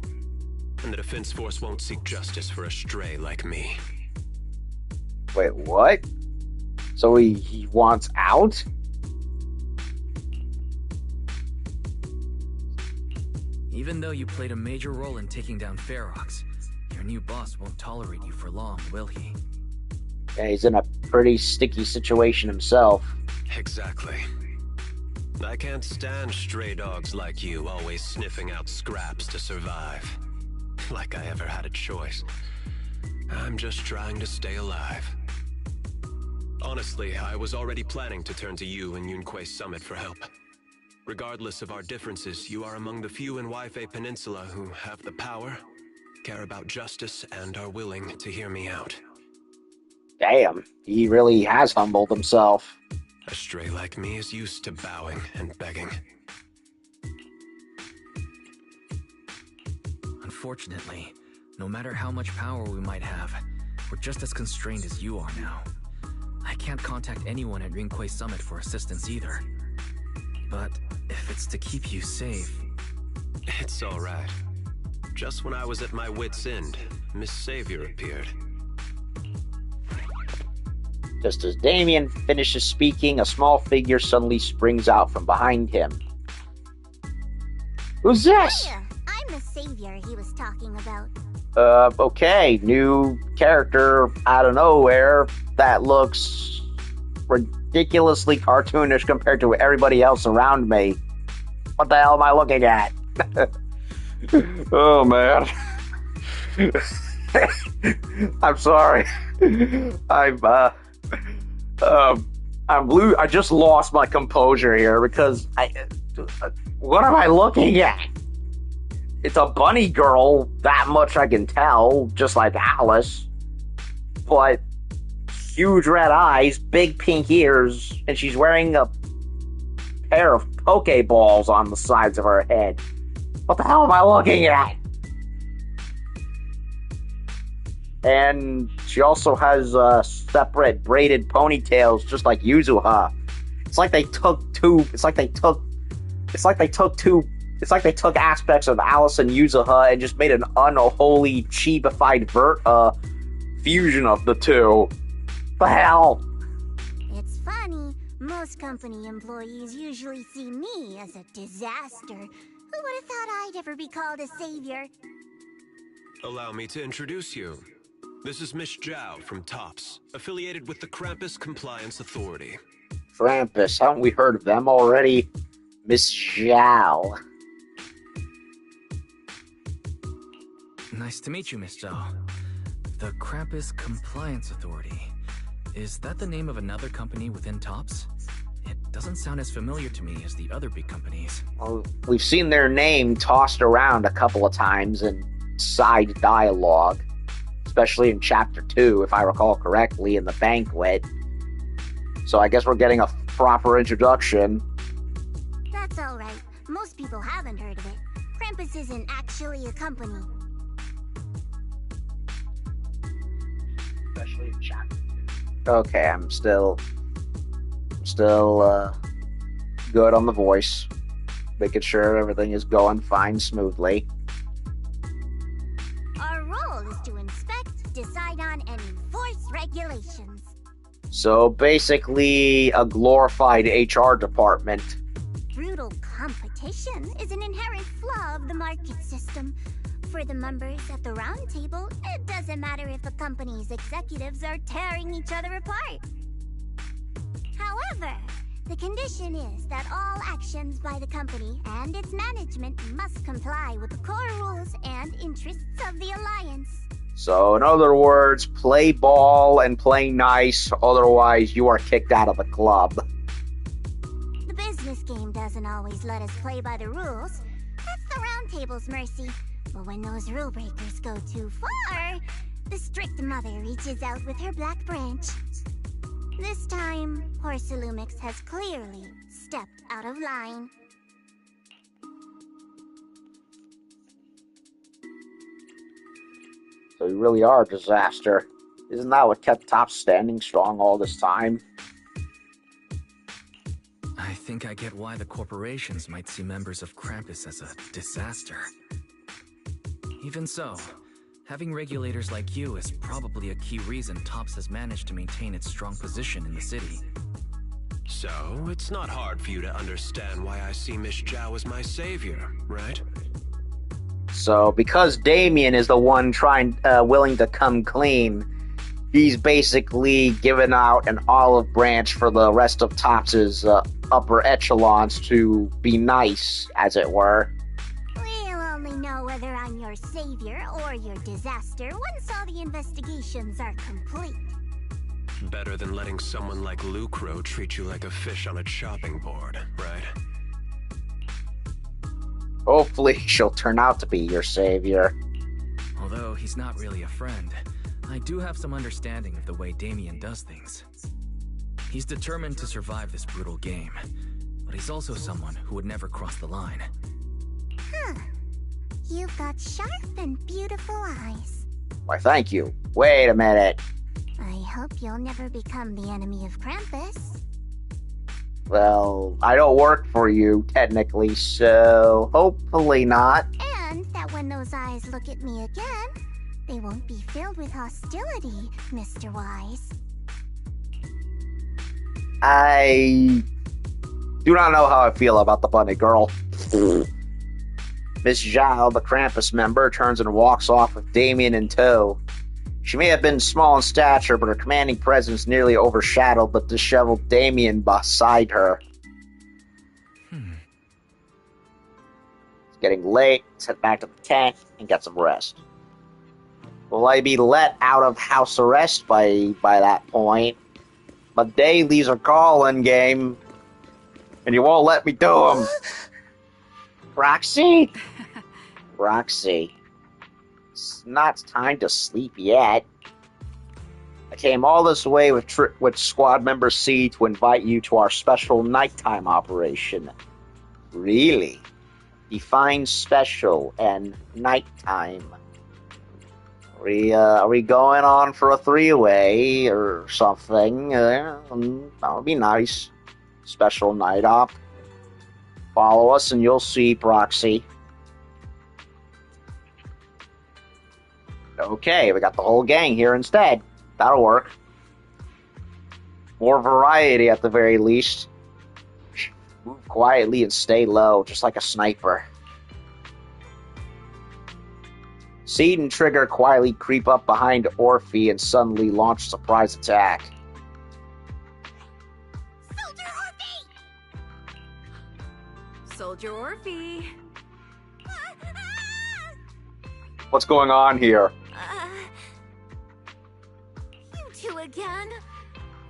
and the Defense Force won't seek justice for a stray like me. Wait, what? So he wants out? Even though you played a major role in taking down Ferox, your new boss won't tolerate you for long, will he? Yeah, he's in a pretty sticky situation himself. Exactly. I can't stand stray dogs like you always sniffing out scraps to survive. Like I ever had a choice. I'm just trying to stay alive. Honestly, I was already planning to turn to you and Yunque's summit for help. Regardless of our differences, you are among the few in Yfei Peninsula who have the power, care about justice, and are willing to hear me out. Damn, he really has humbled himself. A stray like me is used to bowing and begging. Unfortunately, no matter how much power we might have, we're just as constrained as you are now. I can't contact anyone at Rinkwei Summit for assistance either. But if it's to keep you safe... It's alright. Just when I was at my wit's end, Miss Savior appeared. Just as Damien finishes speaking, a small figure suddenly springs out from behind him. Who's this? Hiya, I'm the savior he was talking about. Okay, new character out of nowhere that looks ridiculously cartoonish compared to everybody else around me. What the hell am I looking at? Oh, man. I'm sorry. I just lost my composure here because what am I looking at? It's a bunny girl, that much I can tell, just like Alice. But huge red eyes, big pink ears, and she's wearing a pair of Pokeballs on the sides of her head. What the hell am I looking at? And she also has separate braided ponytails, just like Yuzuha. It's like they took aspects of Alice and Yuzuha and just made an unholy, cheapified fusion of the two. The hell? It's funny. Most company employees usually see me as a disaster. Who would have thought I'd ever be called a savior? Allow me to introduce you. This is Miss Zhao from TOPS, affiliated with the Krampus Compliance Authority. Krampus, haven't we heard of them already? Miss Zhao. Nice to meet you, Miss Zhao. The Krampus Compliance Authority. Is that the name of another company within TOPS? It doesn't sound as familiar to me as the other big companies. Well, we've seen their name tossed around a couple of times in side dialogue, especially in Chapter 2, if I recall correctly, in the banquet. So I guess we're getting a proper introduction. That's alright. Most people haven't heard of it. Krampus isn't actually a company. Especially in Chapter 2. Okay, I'm still good on the voice. Making sure everything is going fine, smoothly. Our role is to inspect, decide on, and enforce regulations. So basically, a glorified HR department. Brutal competition is an inherent flaw of the market system. For the members at the round table, it doesn't matter if the company's executives are tearing each other apart. However, the condition is that all actions by the company and its management must comply with the core rules and interests of the Alliance. So, in other words, play ball and play nice, otherwise you are kicked out of the club. The business game doesn't always let us play by the rules. That's the round table's mercy. But when those rule breakers go too far, the strict mother reaches out with her black branch. This time, Horsalumix has clearly stepped out of line. So you really are a disaster. Isn't that what kept TOPS standing strong all this time? I think I get why the corporations might see members of Krampus as a disaster. Even so, having regulators like you is probably a key reason TOPS has managed to maintain its strong position in the city. So, it's not hard for you to understand why I see Miss Zhao as my savior, right? So, because Damien is the one willing to come clean, he's basically given out an olive branch for the rest of TOPS's upper echelons to be nice, as it were. We'll only know whether I'm your savior or your disaster once all the investigations are complete. Better than letting someone like Lucro treat you like a fish on a chopping board, right? Hopefully she'll turn out to be your savior. Although he's not really a friend, I do have some understanding of the way Damien does things. He's determined to survive this brutal game, but he's also someone who would never cross the line. Huh. You've got sharp and beautiful eyes. Why, thank you. Wait a minute. I hope you'll never become the enemy of Krampus. Well, I don't work for you, technically, so hopefully not. And that when those eyes look at me again, they won't be filled with hostility, Mr. Wise. I do not know how I feel about the bunny girl. Miss Zhao, the Krampus member, turns and walks off with Damien in tow. She may have been small in stature, but her commanding presence nearly overshadowed the disheveled Damien beside her. It's getting late. Let's head back to the tent and get some rest. Will I be let out of house arrest by that point? My dailies are calling, game, and you won't let me do them. Roxy? Roxy. It's not time to sleep yet. I came all this way with Squad Member C to invite you to our special nighttime operation. Really? Define special and nighttime. Are we going on for a three-way or something? That would be nice. Special night op. Follow us and you'll see, Proxy. Okay, we got the whole gang here instead. That'll work. More variety at the very least. Move quietly and stay low, just like a sniper. Seed and Trigger quietly creep up behind Orphie and suddenly launch a surprise attack. Soldier Orphie! What's going on here? You two again?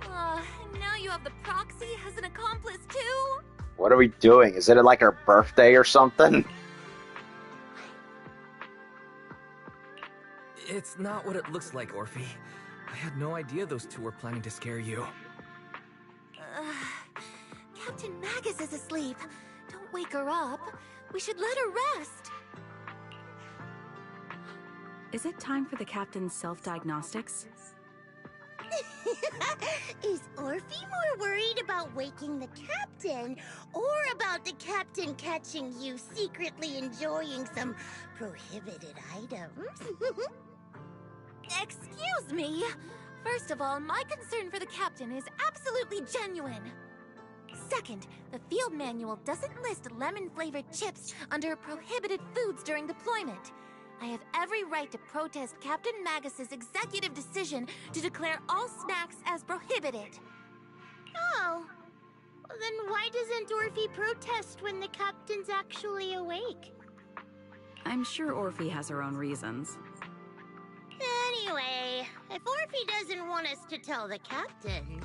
Now you have the proxy as an accomplice too? What are we doing? Is it like her birthday or something? It's not what it looks like, Orphie. I had no idea those two were planning to scare you. Captain Magus is asleep. Don't wake her up. We should let her rest. Is it time for the captain's self-diagnostics? Is Orphie more worried about waking the captain, or about the captain catching you secretly enjoying some prohibited items? Excuse me. First of all, my concern for the captain is absolutely genuine. Second, the field manual doesn't list lemon-flavored chips under prohibited foods during deployment. I have every right to protest Captain Magus's executive decision to declare all snacks as prohibited. Oh. Then why doesn't Orphie protest when the captain's actually awake? I'm sure Orphie has her own reasons. Anyway, if Orphie doesn't want us to tell the captain...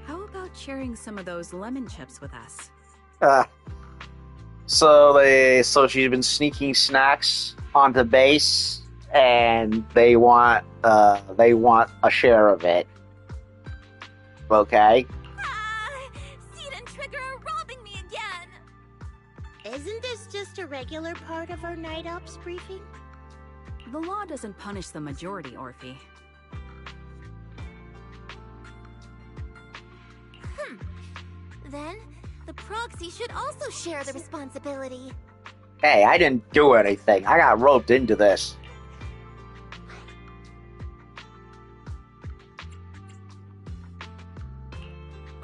How about sharing some of those lemon chips with us? So she's been sneaking snacks onto base, and they want a share of it. Okay. Seed and Trigger are robbing me again. Isn't this just a regular part of our night ops briefing? The law doesn't punish the majority, Orphie. Then, the proxy should also share the responsibility. Hey, I didn't do anything. I got roped into this.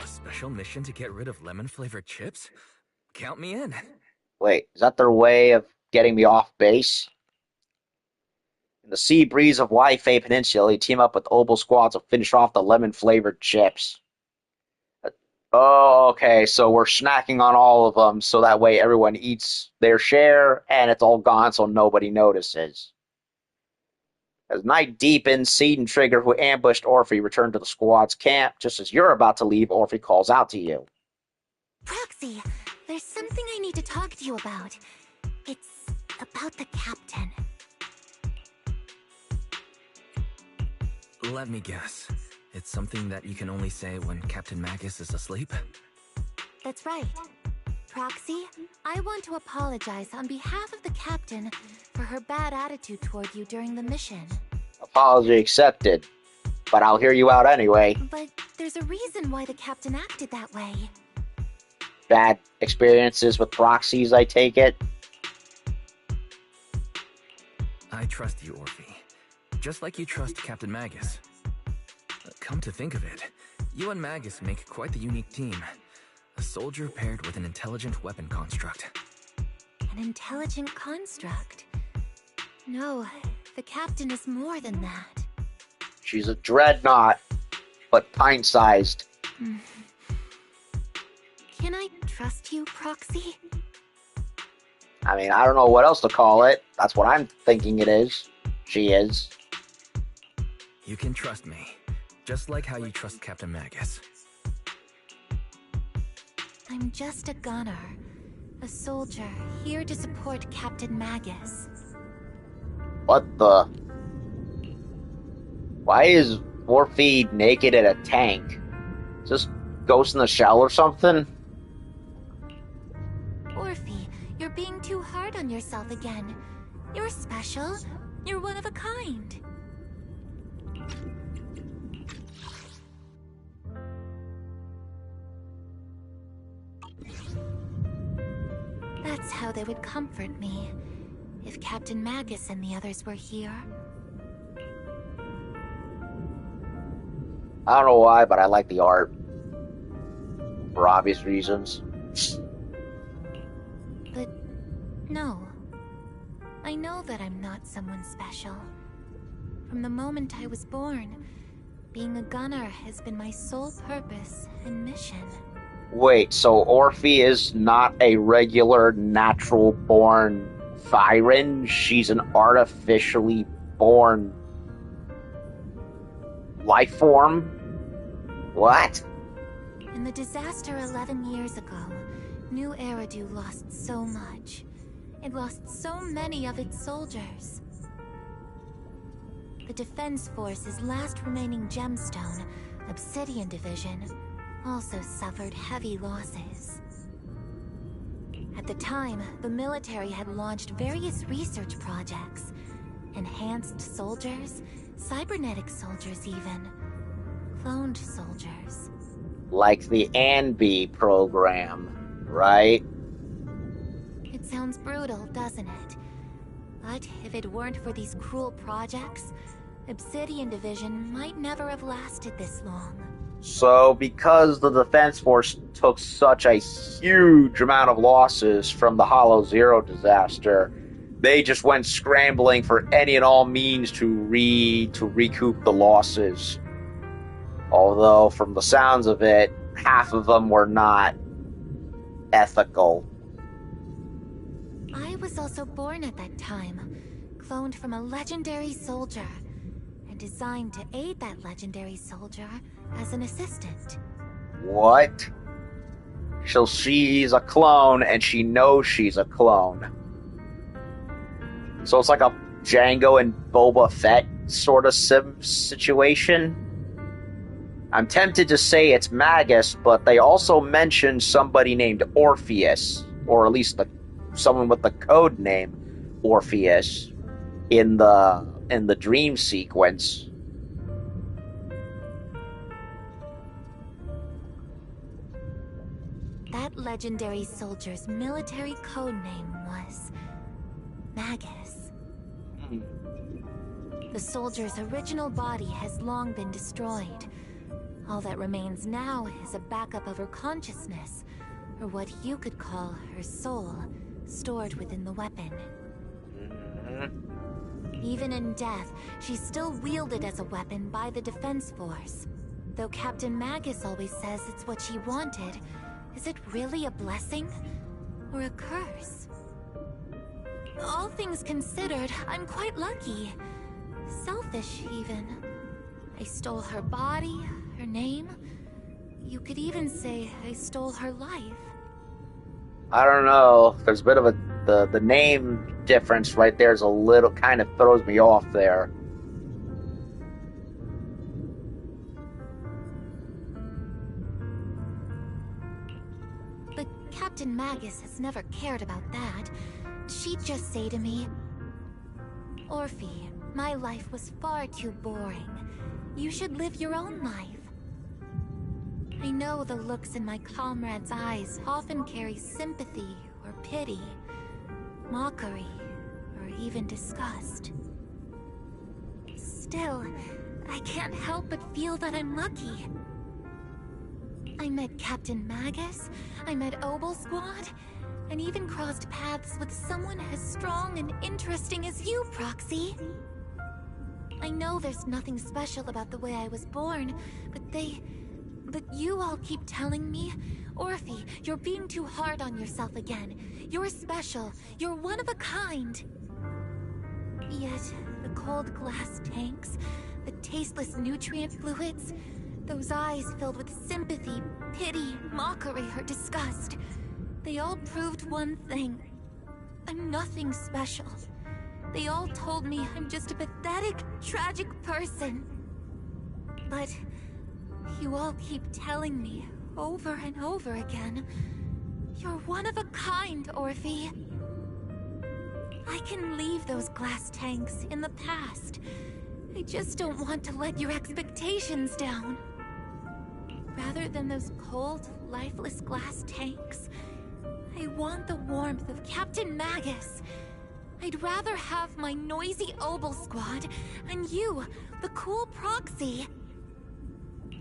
A special mission to get rid of lemon-flavored chips? Count me in. Wait, is that their way of getting me off base? In the sea breeze of Waifei Peninsula, you team up with Obol squads to finish off the lemon-flavored chips. Oh, okay, so we're snacking on all of them, so that way everyone eats their share, and it's all gone so nobody notices. As night deepens, Seed and Trigger, who ambushed Orphie, return to the squad's camp. Just as you're about to leave, Orphie calls out to you. Proxy, there's something I need to talk to you about. It's about the captain. Let me guess. It's something that you can only say when Captain Magus is asleep? That's right. Proxy, I want to apologize on behalf of the captain for her bad attitude toward you during the mission. Apology accepted. But I'll hear you out anyway. But there's a reason why the captain acted that way. Bad experiences with proxies, I take it? I trust you, Orphie. Just like you trust Captain Magus. Come to think of it, you and Magus make quite the unique team. A soldier paired with an intelligent weapon construct. An intelligent construct? No, the captain is more than that. She's a dreadnought, but pint-sized. Can I trust you, Proxy? I mean, I don't know what else to call it. That's what I'm thinking it is. She is. You can trust me, just like how you trust Captain Magus. I'm just a gunner. A soldier, here to support Captain Magus. What the? Why is Orphie naked in a tank? Just Ghost in the Shell or something? Orphie, you're being too hard on yourself again. You're special. You're one of a kind. That's how they would comfort me, if Captain Magus and the others were here. I don't know why, but I like the art. For obvious reasons. But no. I know that I'm not someone special. From the moment I was born, being a gunner has been my sole purpose and mission. Wait, so Orphie is not a regular, natural-born Viren? She's an artificially born life form? What? In the disaster 11 years ago, New Eridu lost so much. It lost so many of its soldiers. The Defense Force's last remaining gemstone, Obsidian Division, also suffered heavy losses. At the time, the military had launched various research projects. Enhanced soldiers, cybernetic soldiers even. Cloned soldiers. Like the Anby program, right? It sounds brutal, doesn't it? But if it weren't for these cruel projects, Obsidian Division might never have lasted this long. So, because the Defense Force took such a huge amount of losses from the Hollow Zero disaster, they just went scrambling for any and all means to recoup the losses. Although, from the sounds of it, half of them were not ethical. I was also born at that time, cloned from a legendary soldier, and designed to aid that legendary soldier as an assistant. What? So she's a clone, and she knows she's a clone. So it's like a Django and Boba Fett sort of situation? I'm tempted to say it's Magus, but they also mentioned somebody named Orpheus, or at least someone with the code name Orpheus, in the dream sequence. That legendary soldier's military code name was Magus. The soldier's original body has long been destroyed. All that remains now is a backup of her consciousness, or what you could call her soul, stored within the weapon. Even in death, she's still wielded as a weapon by the Defense Force. Though Captain Magus always says it's what she wanted, is it really a blessing? Or a curse? All things considered, I'm quite lucky. Selfish, even. I stole her body, her name. You could even say I stole her life. I don't know. There's a bit of a the name difference right there is a little kind of throws me off there. But Captain Magus has never cared about that. She'd just say to me, Orphie, my life was far too boring. You should live your own life. I know the looks in my comrades' eyes often carry sympathy or pity, mockery, or even disgust. Still, I can't help but feel that I'm lucky. I met Captain Magus, I met Obol Squad, and even crossed paths with someone as strong and interesting as you, Proxy. I know there's nothing special about the way I was born, but you all keep telling me, Orphie, you're being too hard on yourself again. You're special. You're one of a kind. Yet, the cold glass tanks, the tasteless nutrient fluids, those eyes filled with sympathy, pity, mockery, or disgust, they all proved one thing. I'm nothing special. They all told me I'm just a pathetic, tragic person. But you all keep telling me, over and over again, you're one of a kind, Orphie. I can leave those glass tanks in the past. I just don't want to let your expectations down. Rather than those cold, lifeless glass tanks, I want the warmth of Captain Magus. I'd rather have my noisy Obol Squad and you, the cool Proxy.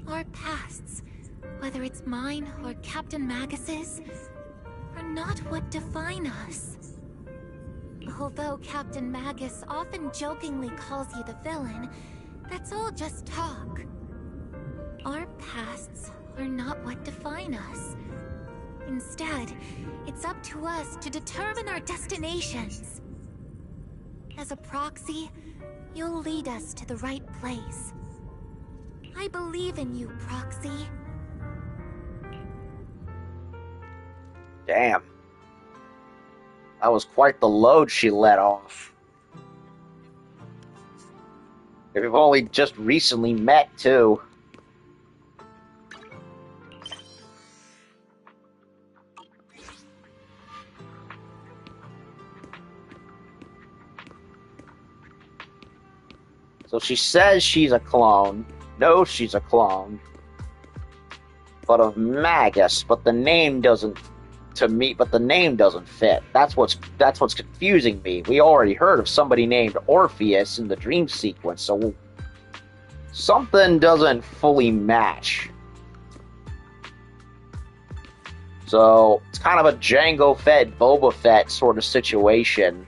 Our pasts, whether it's mine or Captain Magus's, are not what define us. Although Captain Magus often jokingly calls you the villain, that's all just talk. Our pasts are not what define us. Instead, it's up to us to determine our destinations. As a Proxy, you'll lead us to the right place. I believe in you, Proxy. Damn. That was quite the load she let off. We've only just recently met, too. So she says she's a clone. Knows she's a clone. But of Magus, but the name doesn't fit. That's what's confusing me. We already heard of somebody named Orpheus in the dream sequence, so something doesn't fully match. So it's kind of a Jango Fett, Boba Fett sort of situation.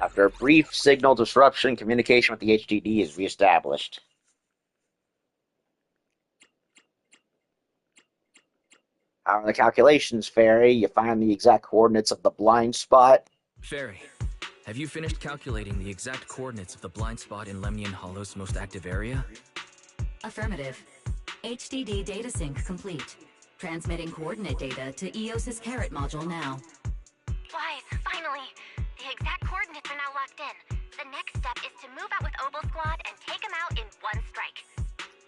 After a brief signal disruption, communication with the HDD is reestablished. How are the calculations, Fairy? You find the exact coordinates of the blind spot? Fairy, have you finished calculating the exact coordinates of the blind spot in Lemnian Hollow's most active area? Affirmative. HDD data sync complete. Transmitting coordinate data to EOS's Carrot module now. Wise, finally! The exact coordinates are now locked in. The next step is to move out with Obol Squad and take them out in one strike.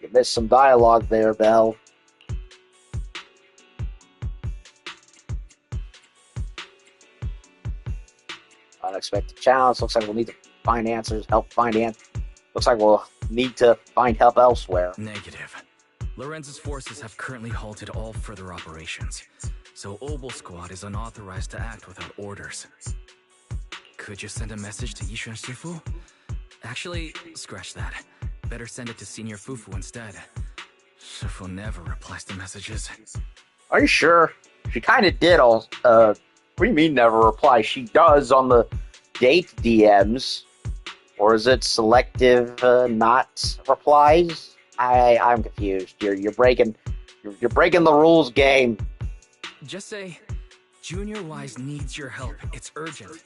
You missed some dialogue there, Belle. Unexpected challenge. Looks like we'll need to find answers. Looks like we'll need to find help elsewhere. Negative. Lorenz's forces have currently halted all further operations, so Obol Squad is unauthorized to act without orders. Could you send a message to Yishuan Sufu? Actually, scratch that. Better send it to Senior Fufu instead. Sufu never replies to messages. Are you sure? She kind of did all, what do you mean never reply? She does on the date DMs. Or is it selective, not replies? I'm confused. You're breaking the rules, game. Just say, Junior Wise needs your help. It's urgent.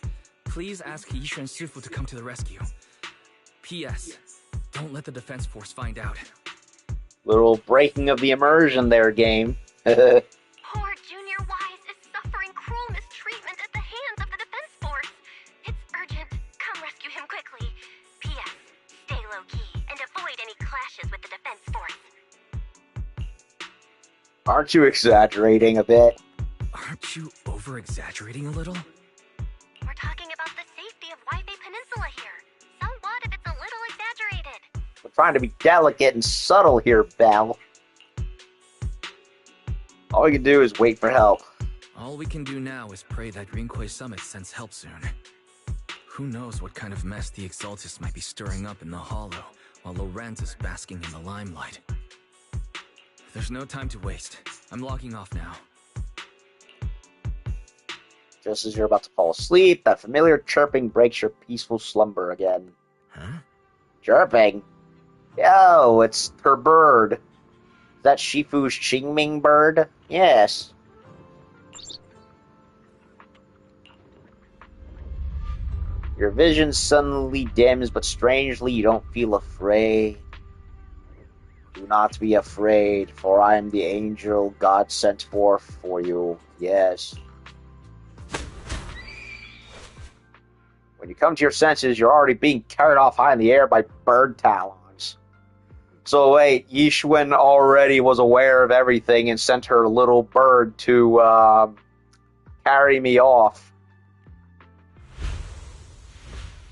Please ask Yishuan Sufu to come to the rescue. P.S. Don't let the defense force find out. Little breaking of the immersion there, game. Poor Junior Wise is suffering cruel mistreatment at the hands of the defense force. It's urgent. Come rescue him quickly. P.S. Stay low-key and avoid any clashes with the defense force. Aren't you exaggerating a bit? Aren't you over-exaggerating a little? We're talking about the safety of Waifei Peninsula here. So what if it's a little exaggerated? We're trying to be delicate and subtle here, Belle. All we can do is wait for help. All we can do now is pray that Greenquay Summit sends help soon. Who knows what kind of mess the Exaltists might be stirring up in the Hollow, while Lorenz is basking in the limelight. There's no time to waste. I'm logging off now. Just as you're about to fall asleep, that familiar chirping breaks your peaceful slumber again. Huh? Chirping? Yo, it's her bird. Is that Shifu's Qingming bird? Yes. Your vision suddenly dims, but strangely you don't feel afraid. Do not be afraid, for I am the angel God sent forth for you. Yes. When you come to your senses, you're already being carried off high in the air by bird talons. So wait, Yishun already was aware of everything and sent her little bird to carry me off.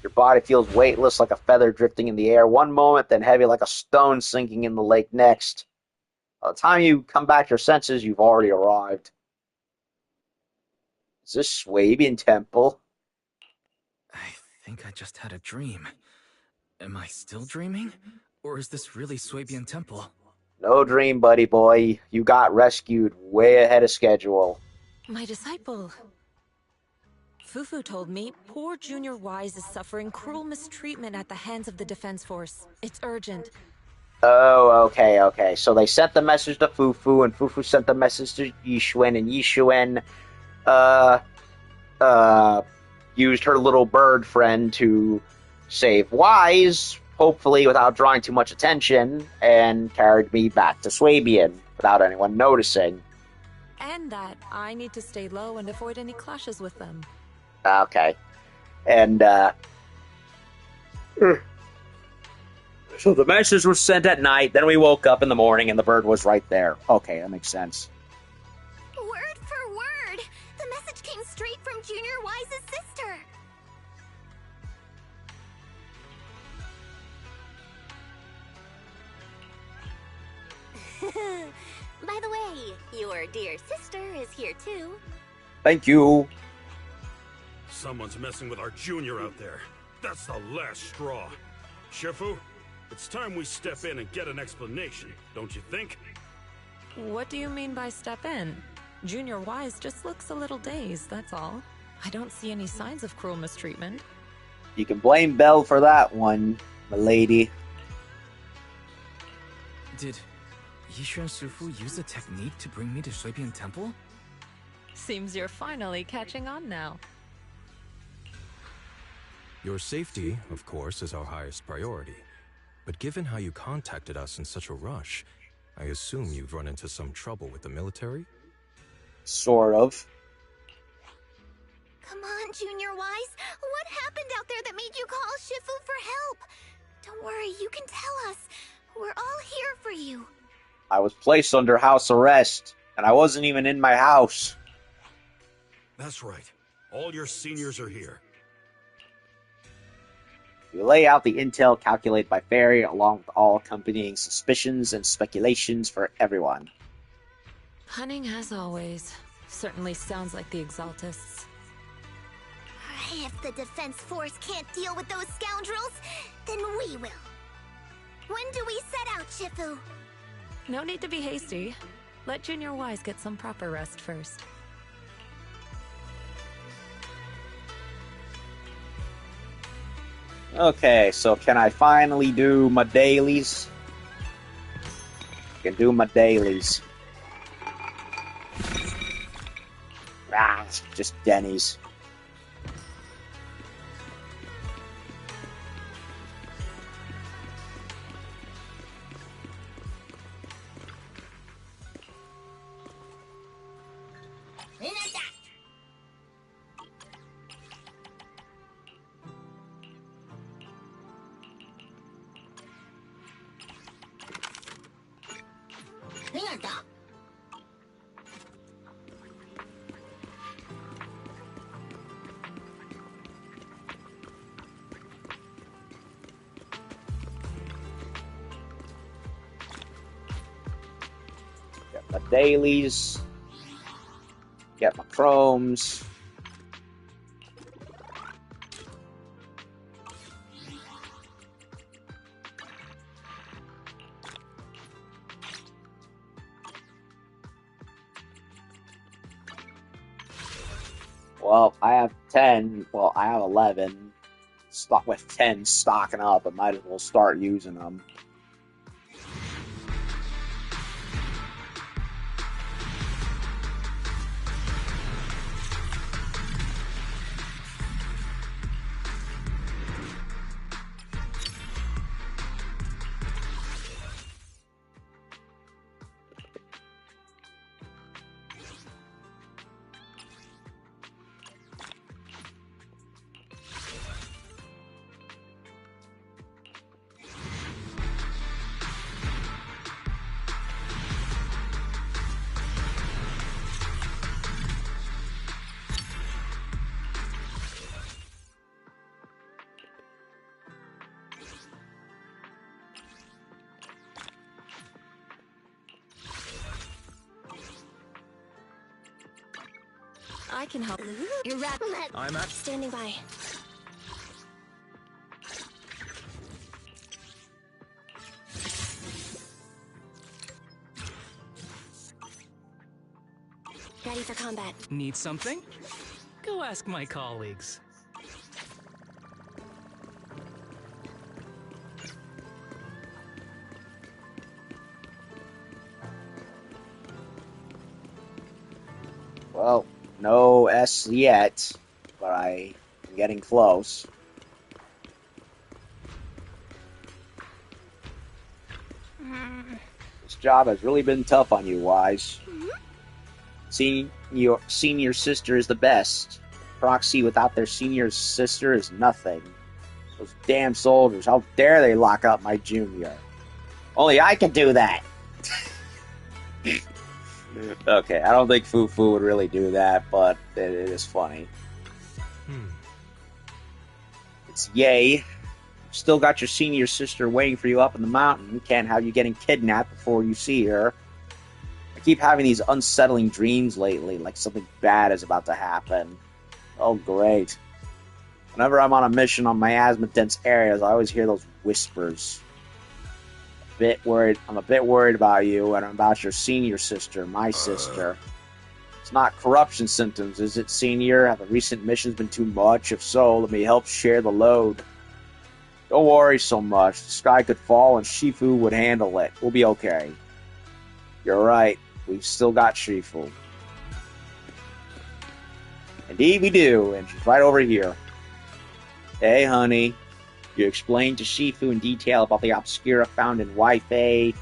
Your body feels weightless like a feather drifting in the air one moment, then heavy like a stone sinking in the lake next. By the time you come back to your senses, you've already arrived. Is this Swabian Temple? I think I just had a dream. Am I still dreaming? Or is this really Swabian Temple? No dream, buddy boy. You got rescued way ahead of schedule. My disciple. Fufu told me poor Junior Wise is suffering cruel mistreatment at the hands of the defense force. It's urgent. Oh, okay. So they sent the message to Fufu, and Fufu sent the message to Yishun, and Yishun, used her little bird friend to save Wise, hopefully without drawing too much attention, and carried me back to Swabian without anyone noticing. And that I need to stay low and avoid any clashes with them. Okay. And, so the message was sent at night, then we woke up in the morning and the bird was right there. Okay, that makes sense. Word for word! The message came straight from Junior Wise's sister! By the way, your dear sister is here too. Thank you. Someone's messing with our junior out there. That's the last straw. Shifu, it's time we step in and get an explanation, don't you think? What do you mean by step in? Junior Wise just looks a little dazed, that's all. I don't see any signs of cruel mistreatment. You can blame Belle for that one, milady. Did Yishuan Sufu use a technique to bring me to Swabian Temple? Seems you're finally catching on now. Your safety, of course, is our highest priority. But given how you contacted us in such a rush, I assume you've run into some trouble with the military? Sort of. Come on, Junior Wise. What happened out there that made you call Shifu for help? Don't worry, you can tell us. We're all here for you. I was placed under house arrest, and I wasn't even in my house. That's right. All your seniors are here. You lay out the intel calculated by Fairy, along with all accompanying suspicions and speculations for everyone. Punning as always. Certainly sounds like the Exaltists. If the defense force can't deal with those scoundrels, then we will. When do we set out, Shifu? No need to be hasty. Let Junior Wise get some proper rest first. Okay, so can I finally do my dailies? I can do my dailies. Ah, it's just Denny's. the dailies. Get my chromes. Well, I have 10. Well, I have 11. Stock with 10 stocking up. I might as well start using them. I can help. You're right. I'm at... Standing by. Ready for combat. Need something? Go ask my colleagues. Well, no S yet, but I'm getting close. This job has really been tough on you, Wise. Senior sister is the best. Proxy without their senior sister is nothing. Those damn soldiers, how dare they lock up my junior? Only I can do that! Okay, I don't think Fufu would really do that, but it is funny. It's yay. Still got your senior sister waiting for you up in the mountain. Can't have you getting kidnapped before you see her. I keep having these unsettling dreams lately, like something bad is about to happen. Oh, great. Whenever I'm on a mission on miasma-dense areas, I always hear those whispers. I'm a bit worried about you and about your senior sister, my sister. It's not corruption symptoms, is it, senior? Have the recent missions been too much? If so, let me help share the load. Don't worry so much. The sky could fall and Shifu would handle it. We'll be okay. You're right. We've still got Shifu. Indeed we do, and she's right over here. Hey, honey. You explained to Shifu in detail about the Obscura found in Waifei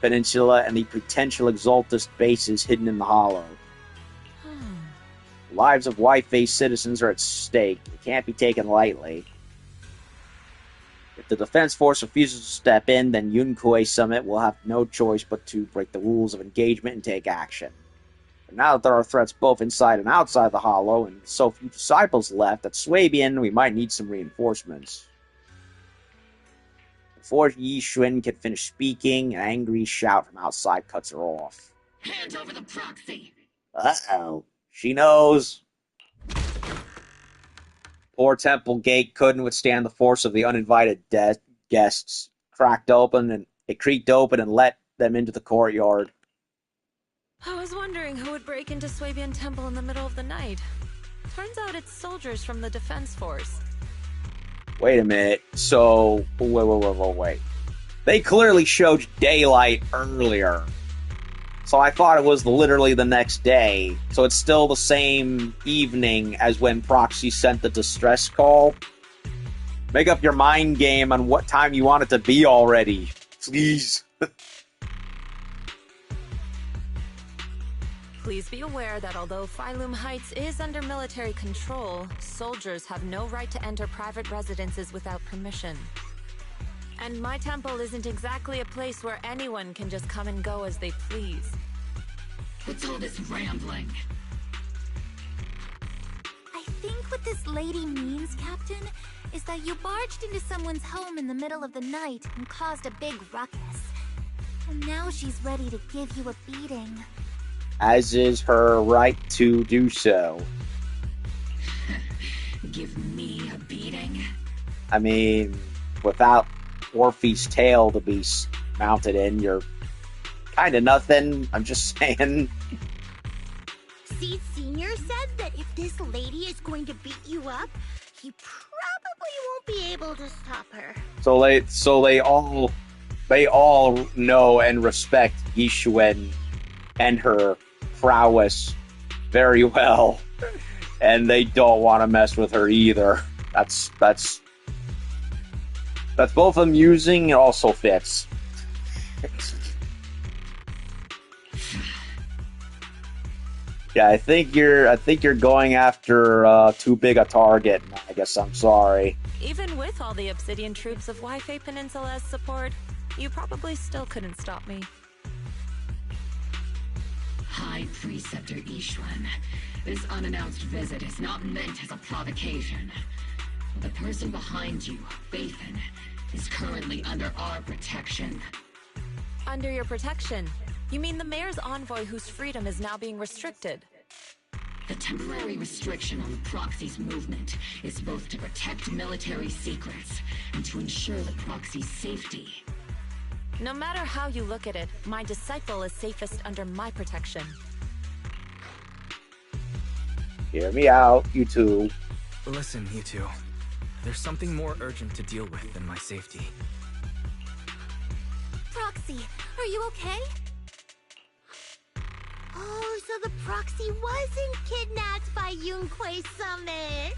Peninsula and the potential Exaltist bases hidden in the Hollow. The lives of Waifei citizens are at stake. It can't be taken lightly. If the Defense Force refuses to step in, then Yunkoi Summit will have no choice but to break the rules of engagement and take action. But now that there are threats both inside and outside the Hollow, and so few disciples left at Swabian, we might need some reinforcements. Before Yi Xuan can finish speaking, an angry shout from outside cuts her off. Hand over the proxy! Uh-oh. She knows. Poor Temple Gate couldn't withstand the force of the uninvited guests. It creaked open and let them into the courtyard. I was wondering who would break into Swabian Temple in the middle of the night. Turns out it's soldiers from the Defense Force. Wait a minute. So, wait. They clearly showed daylight earlier. So I thought it was literally the next day. So it's still the same evening as when Proxy sent the distress call. Make up your mind game on what time you want it to be already. Please. Please be aware that although Phylum Heights is under military control, soldiers have no right to enter private residences without permission. And my temple isn't exactly a place where anyone can just come and go as they please. What's all this rambling? I think what this lady means, Captain, is that you barged into someone's home in the middle of the night and caused a big ruckus. And now she's ready to give you a beating. As is her right to do so. Give me a beating? I mean, without Orphie's tail to be mounted in, you're kind of nothing. I'm just saying. Seed Senior said that if this lady is going to beat you up, he probably won't be able to stop her. So they all know and respect Yishuen and her prowess very well, and they don't want to mess with her either. That's both amusing and also fits. Yeah, I think you're going after too big a target. I guess I'm sorry. Even with all the Obsidian troops of Wi-Fi Peninsula as support, you probably still couldn't stop me. High Preceptor Yishuen, this unannounced visit is not meant as a provocation. The person behind you, Bathan, is currently under our protection. Under your protection? You mean the mayor's envoy whose freedom is now being restricted? The temporary restriction on the proxy's movement is both to protect military secrets and to ensure the proxy's safety. No matter how you look at it, my disciple is safest under my protection. Hear me out, you two. Listen, you two. There's something more urgent to deal with than my safety. Proxy, are you okay? Oh, so the proxy wasn't kidnapped by Yunquei Summit.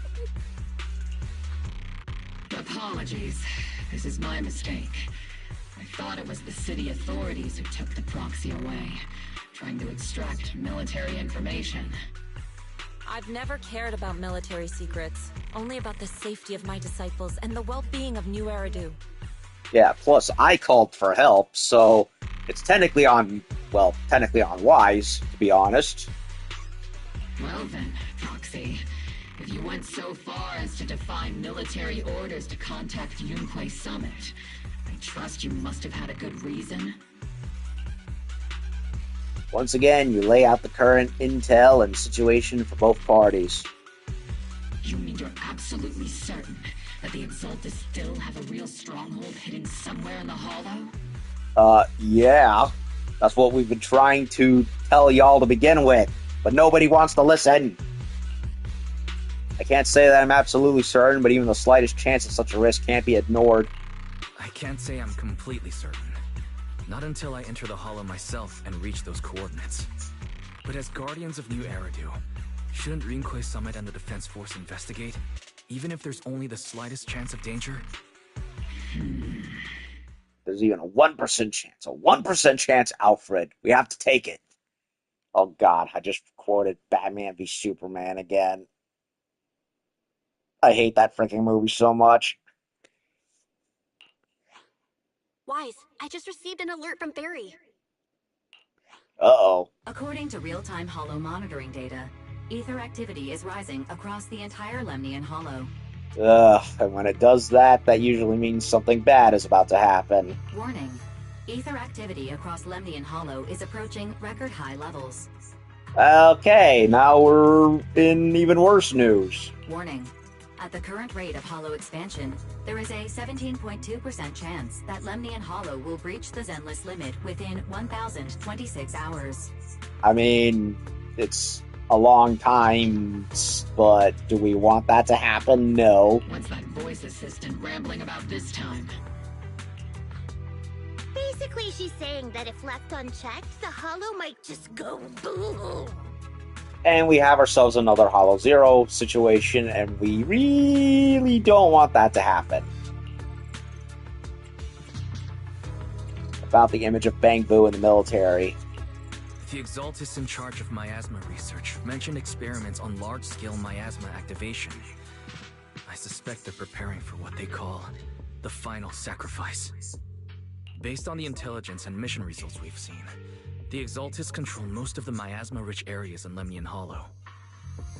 Apologies. This is my mistake. I thought it was the city authorities who took the proxy away, trying to extract military information. I've never cared about military secrets, only about the safety of my disciples and the well-being of New Eridu. Yeah, plus I called for help, so it's technically on Wise, to be honest. Well then, Proxy, if you went so far as to defy military orders to contact Yunquei Summit, I trust you must have had a good reason. Once again, you lay out the current intel and situation for both parties. You mean you're absolutely certain that the Exaltus still have a real stronghold hidden somewhere in the Hollow? Yeah. That's what we've been trying to tell y'all to begin with, but nobody wants to listen. I can't say that I'm absolutely certain, but even the slightest chance of such a risk can't be ignored. I can't say I'm completely certain. Not until I enter the Hollow myself and reach those coordinates. But as Guardians of New Eridu, shouldn't Rinquei Summit and the Defense Force investigate, even if there's only the slightest chance of danger? There's even a 1% chance. A 1% chance, Alfred. We have to take it. Oh god, I just quoted Batman v Superman again. I hate that freaking movie so much. Wise, I just received an alert from Barry. Uh-oh. According to real-time Hollow monitoring data, ether activity is rising across the entire Lemnian Hollow. And when it does that, that usually means something bad is about to happen. Warning. Ether activity across Lemnian Hollow is approaching record-high levels. Okay, now we're in even worse news. Warning. At the current rate of Hollow expansion, there is a 17.2% chance that Lemnian Hollow will breach the Zenless limit within 1,026 hours. I mean, it's a long time, but do we want that to happen? No. What's that voice assistant rambling about this time? Basically, she's saying that if left unchecked, the Hollow might just go boom. And we have ourselves another Hollow Zero situation, and we really don't want that to happen. About the image of Bang Boo in the military. The Exaltus in charge of miasma research mentioned experiments on large-scale miasma activation. I suspect they're preparing for what they call the final sacrifice. Based on the intelligence and mission results we've seen, the Exaltus control most of the miasma-rich areas in Lemnian Hollow.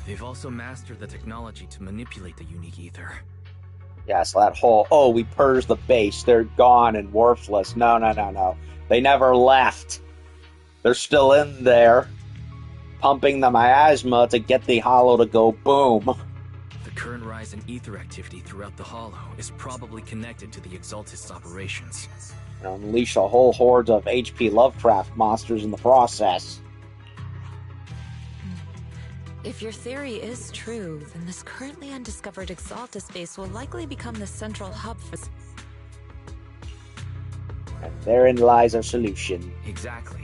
They've also mastered the technology to manipulate the unique ether. Yeah, so that whole, oh, we purged the base, they're gone and worthless. No, no, no, no. They never left. They're still in there, pumping the miasma to get the hollow to go boom. The current rise in ether activity throughout the hollow is probably connected to the Exaltist's operations. And unleash a whole horde of HP Lovecraft monsters in the process. If your theory is true, then this currently undiscovered Exaltus base will likely become the central hub for... And therein lies our solution. Exactly.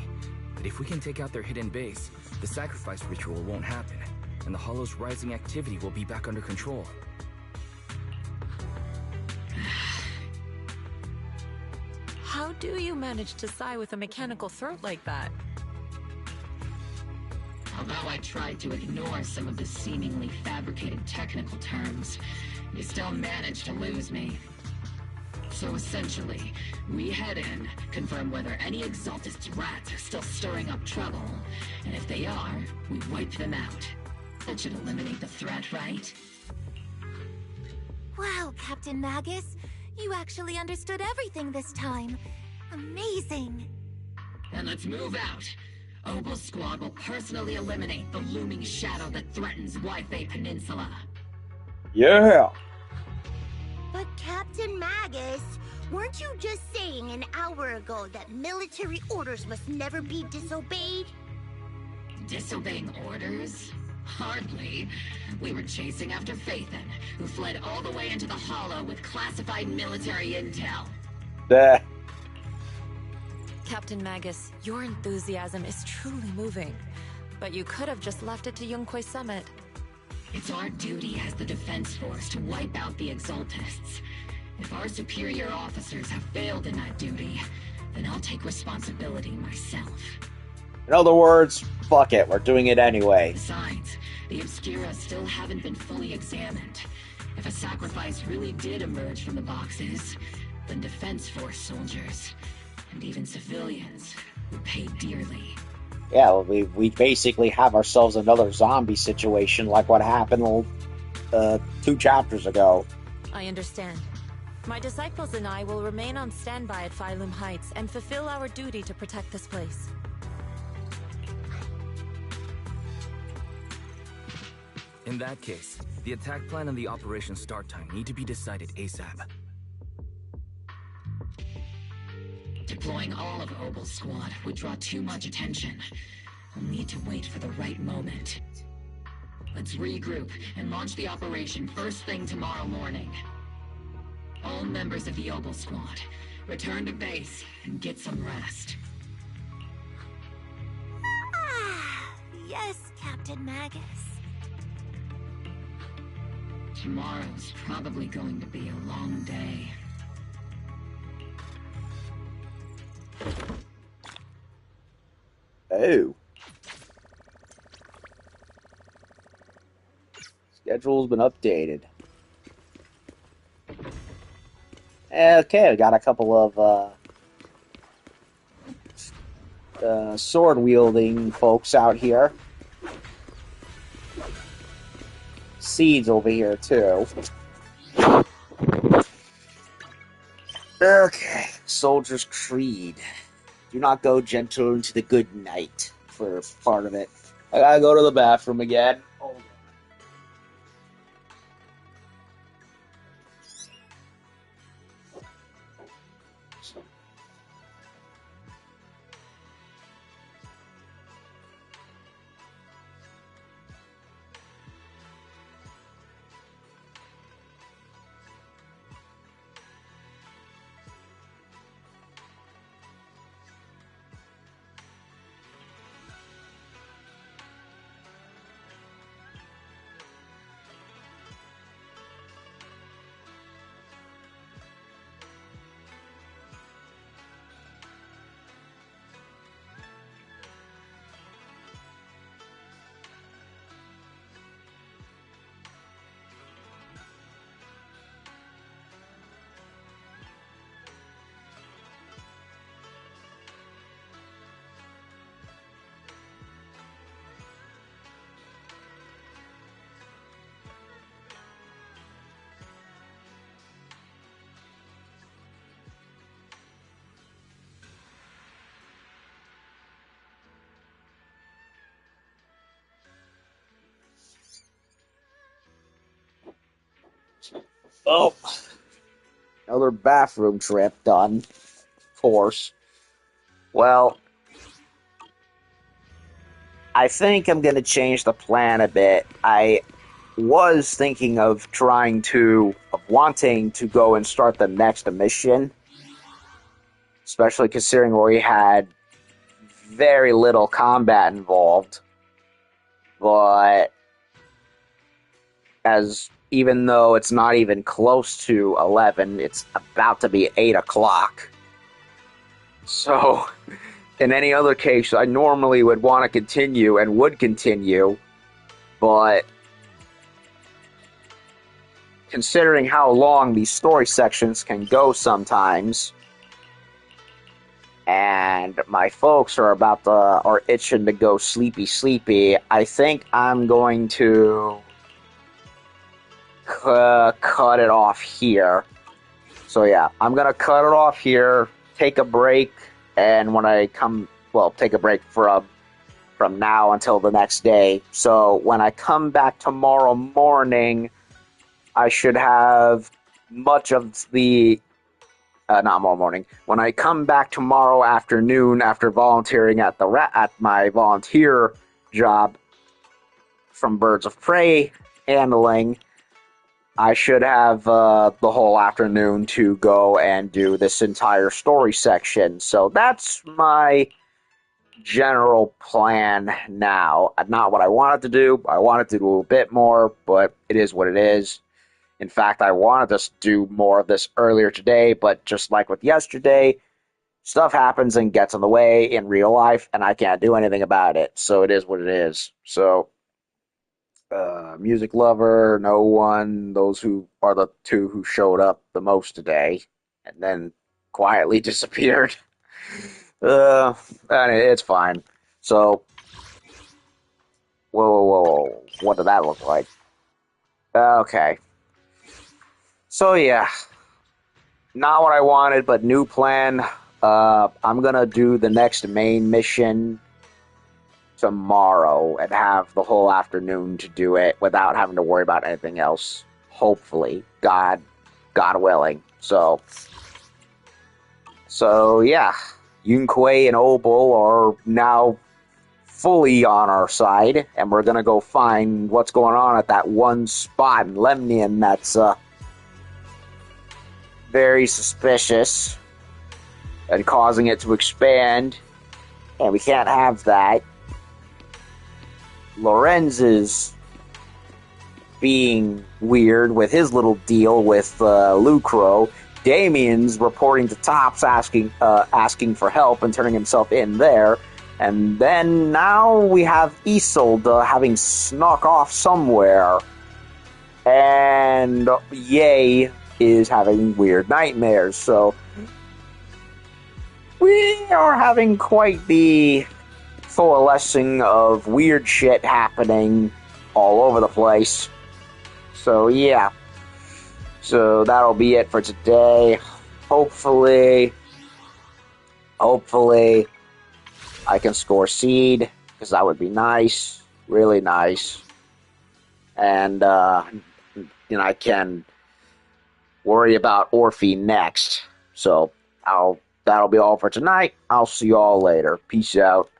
But if we can take out their hidden base, the sacrifice ritual won't happen, and the Hollow's rising activity will be back under control. How do you manage to sigh with a mechanical throat like that? Although I tried to ignore some of the seemingly fabricated technical terms, you still managed to lose me. So essentially, we head in, confirm whether any Exaltist rats are still stirring up trouble, and if they are, we wipe them out. That should eliminate the threat, right? Wow, Captain Magus. You actually understood everything this time. Amazing. Then let's move out. Obol Squad will personally eliminate the looming shadow that threatens Wi-Fi Peninsula. Yeah! But Captain Magus, weren't you just saying an hour ago that military orders must never be disobeyed? Disobeying orders? Hardly. We were chasing after Phaethon, who fled all the way into the Hollow with classified military intel. Captain Magus, your enthusiasm is truly moving. But you could have just left it to Yunquay Summit. It's our duty as the Defense Force to wipe out the Exaltists. If our superior officers have failed in that duty, then I'll take responsibility myself. In other words, fuck it, we're doing it anyway. Besides, the Obscura still haven't been fully examined. If a sacrifice really did emerge from the boxes, then Defense Force soldiers, and even civilians, would pay dearly. Yeah, well, we basically have ourselves another zombie situation like what happened 2 chapters ago. I understand. My disciples and I will remain on standby at Phylum Heights and fulfill our duty to protect this place. In that case, the attack plan and the operation start time need to be decided ASAP. Deploying all of Obol Squad would draw too much attention. We'll need to wait for the right moment. Let's regroup and launch the operation first thing tomorrow morning. All members of the Obol Squad, return to base and get some rest. Yes, Captain Magus. Tomorrow's probably going to be a long day. Oh. Schedule's been updated. Okay, we got a couple of sword-wielding folks out here. Seeds over here, too. Okay, Soldier's Creed. Do not go gentle into the good night for part of it. I gotta go to the bathroom again. Hold on. Oh, another bathroom trip done. Of course. Well, I think I'm going to change the plan a bit. I was thinking of wanting to go and start the next mission, especially considering where we had very little combat involved. But even though it's not even close to 11, it's about to be 8 o'clock. So, in any other case, I normally would want to continue and would continue, but considering how long these story sections can go sometimes, and my folks are itching to go sleepy, I think I'm going to cut it off here. So yeah, I'm gonna cut it off here, take a break, and when I take a break from now until the next day. So when I come back tomorrow morning, I should have much of the not tomorrow morning. When I come back tomorrow afternoon after volunteering at my volunteer job from Birds of Prey handling, I should have the whole afternoon to go and do this entire story section. So that's my general plan now. Not what I wanted to do. I wanted to do a little bit more, but it is what it is. In fact, I wanted to do more of this earlier today, but just like with yesterday, stuff happens and gets in the way in real life, and I can't do anything about it. So it is what it is. So music lover, no one, those who are the two who showed up the most today and then quietly disappeared. It's fine. So, whoa, what did that look like? Okay. So yeah, not what I wanted, but new plan. I'm gonna do the next main mission tomorrow and have the whole afternoon to do it without having to worry about anything else. Hopefully, God willing. So yeah, Yunquei and Obol are now fully on our side, and we're gonna go find what's going on at that one spot in Lemnian that's very suspicious and causing it to expand, and we can't have that. Lorenz is being weird with his little deal with Lucro. Damien's reporting to Tops asking for help and turning himself in there. And then now we have Isolde having snuck off somewhere. And Ye is having weird nightmares. So we are having quite the coalescing of weird shit happening all over the place. So yeah. So that'll be it for today. Hopefully I can score seed, because that would be nice. Really nice. And I can worry about Orphie next. So that'll be all for tonight. I'll see you all later. Peace out.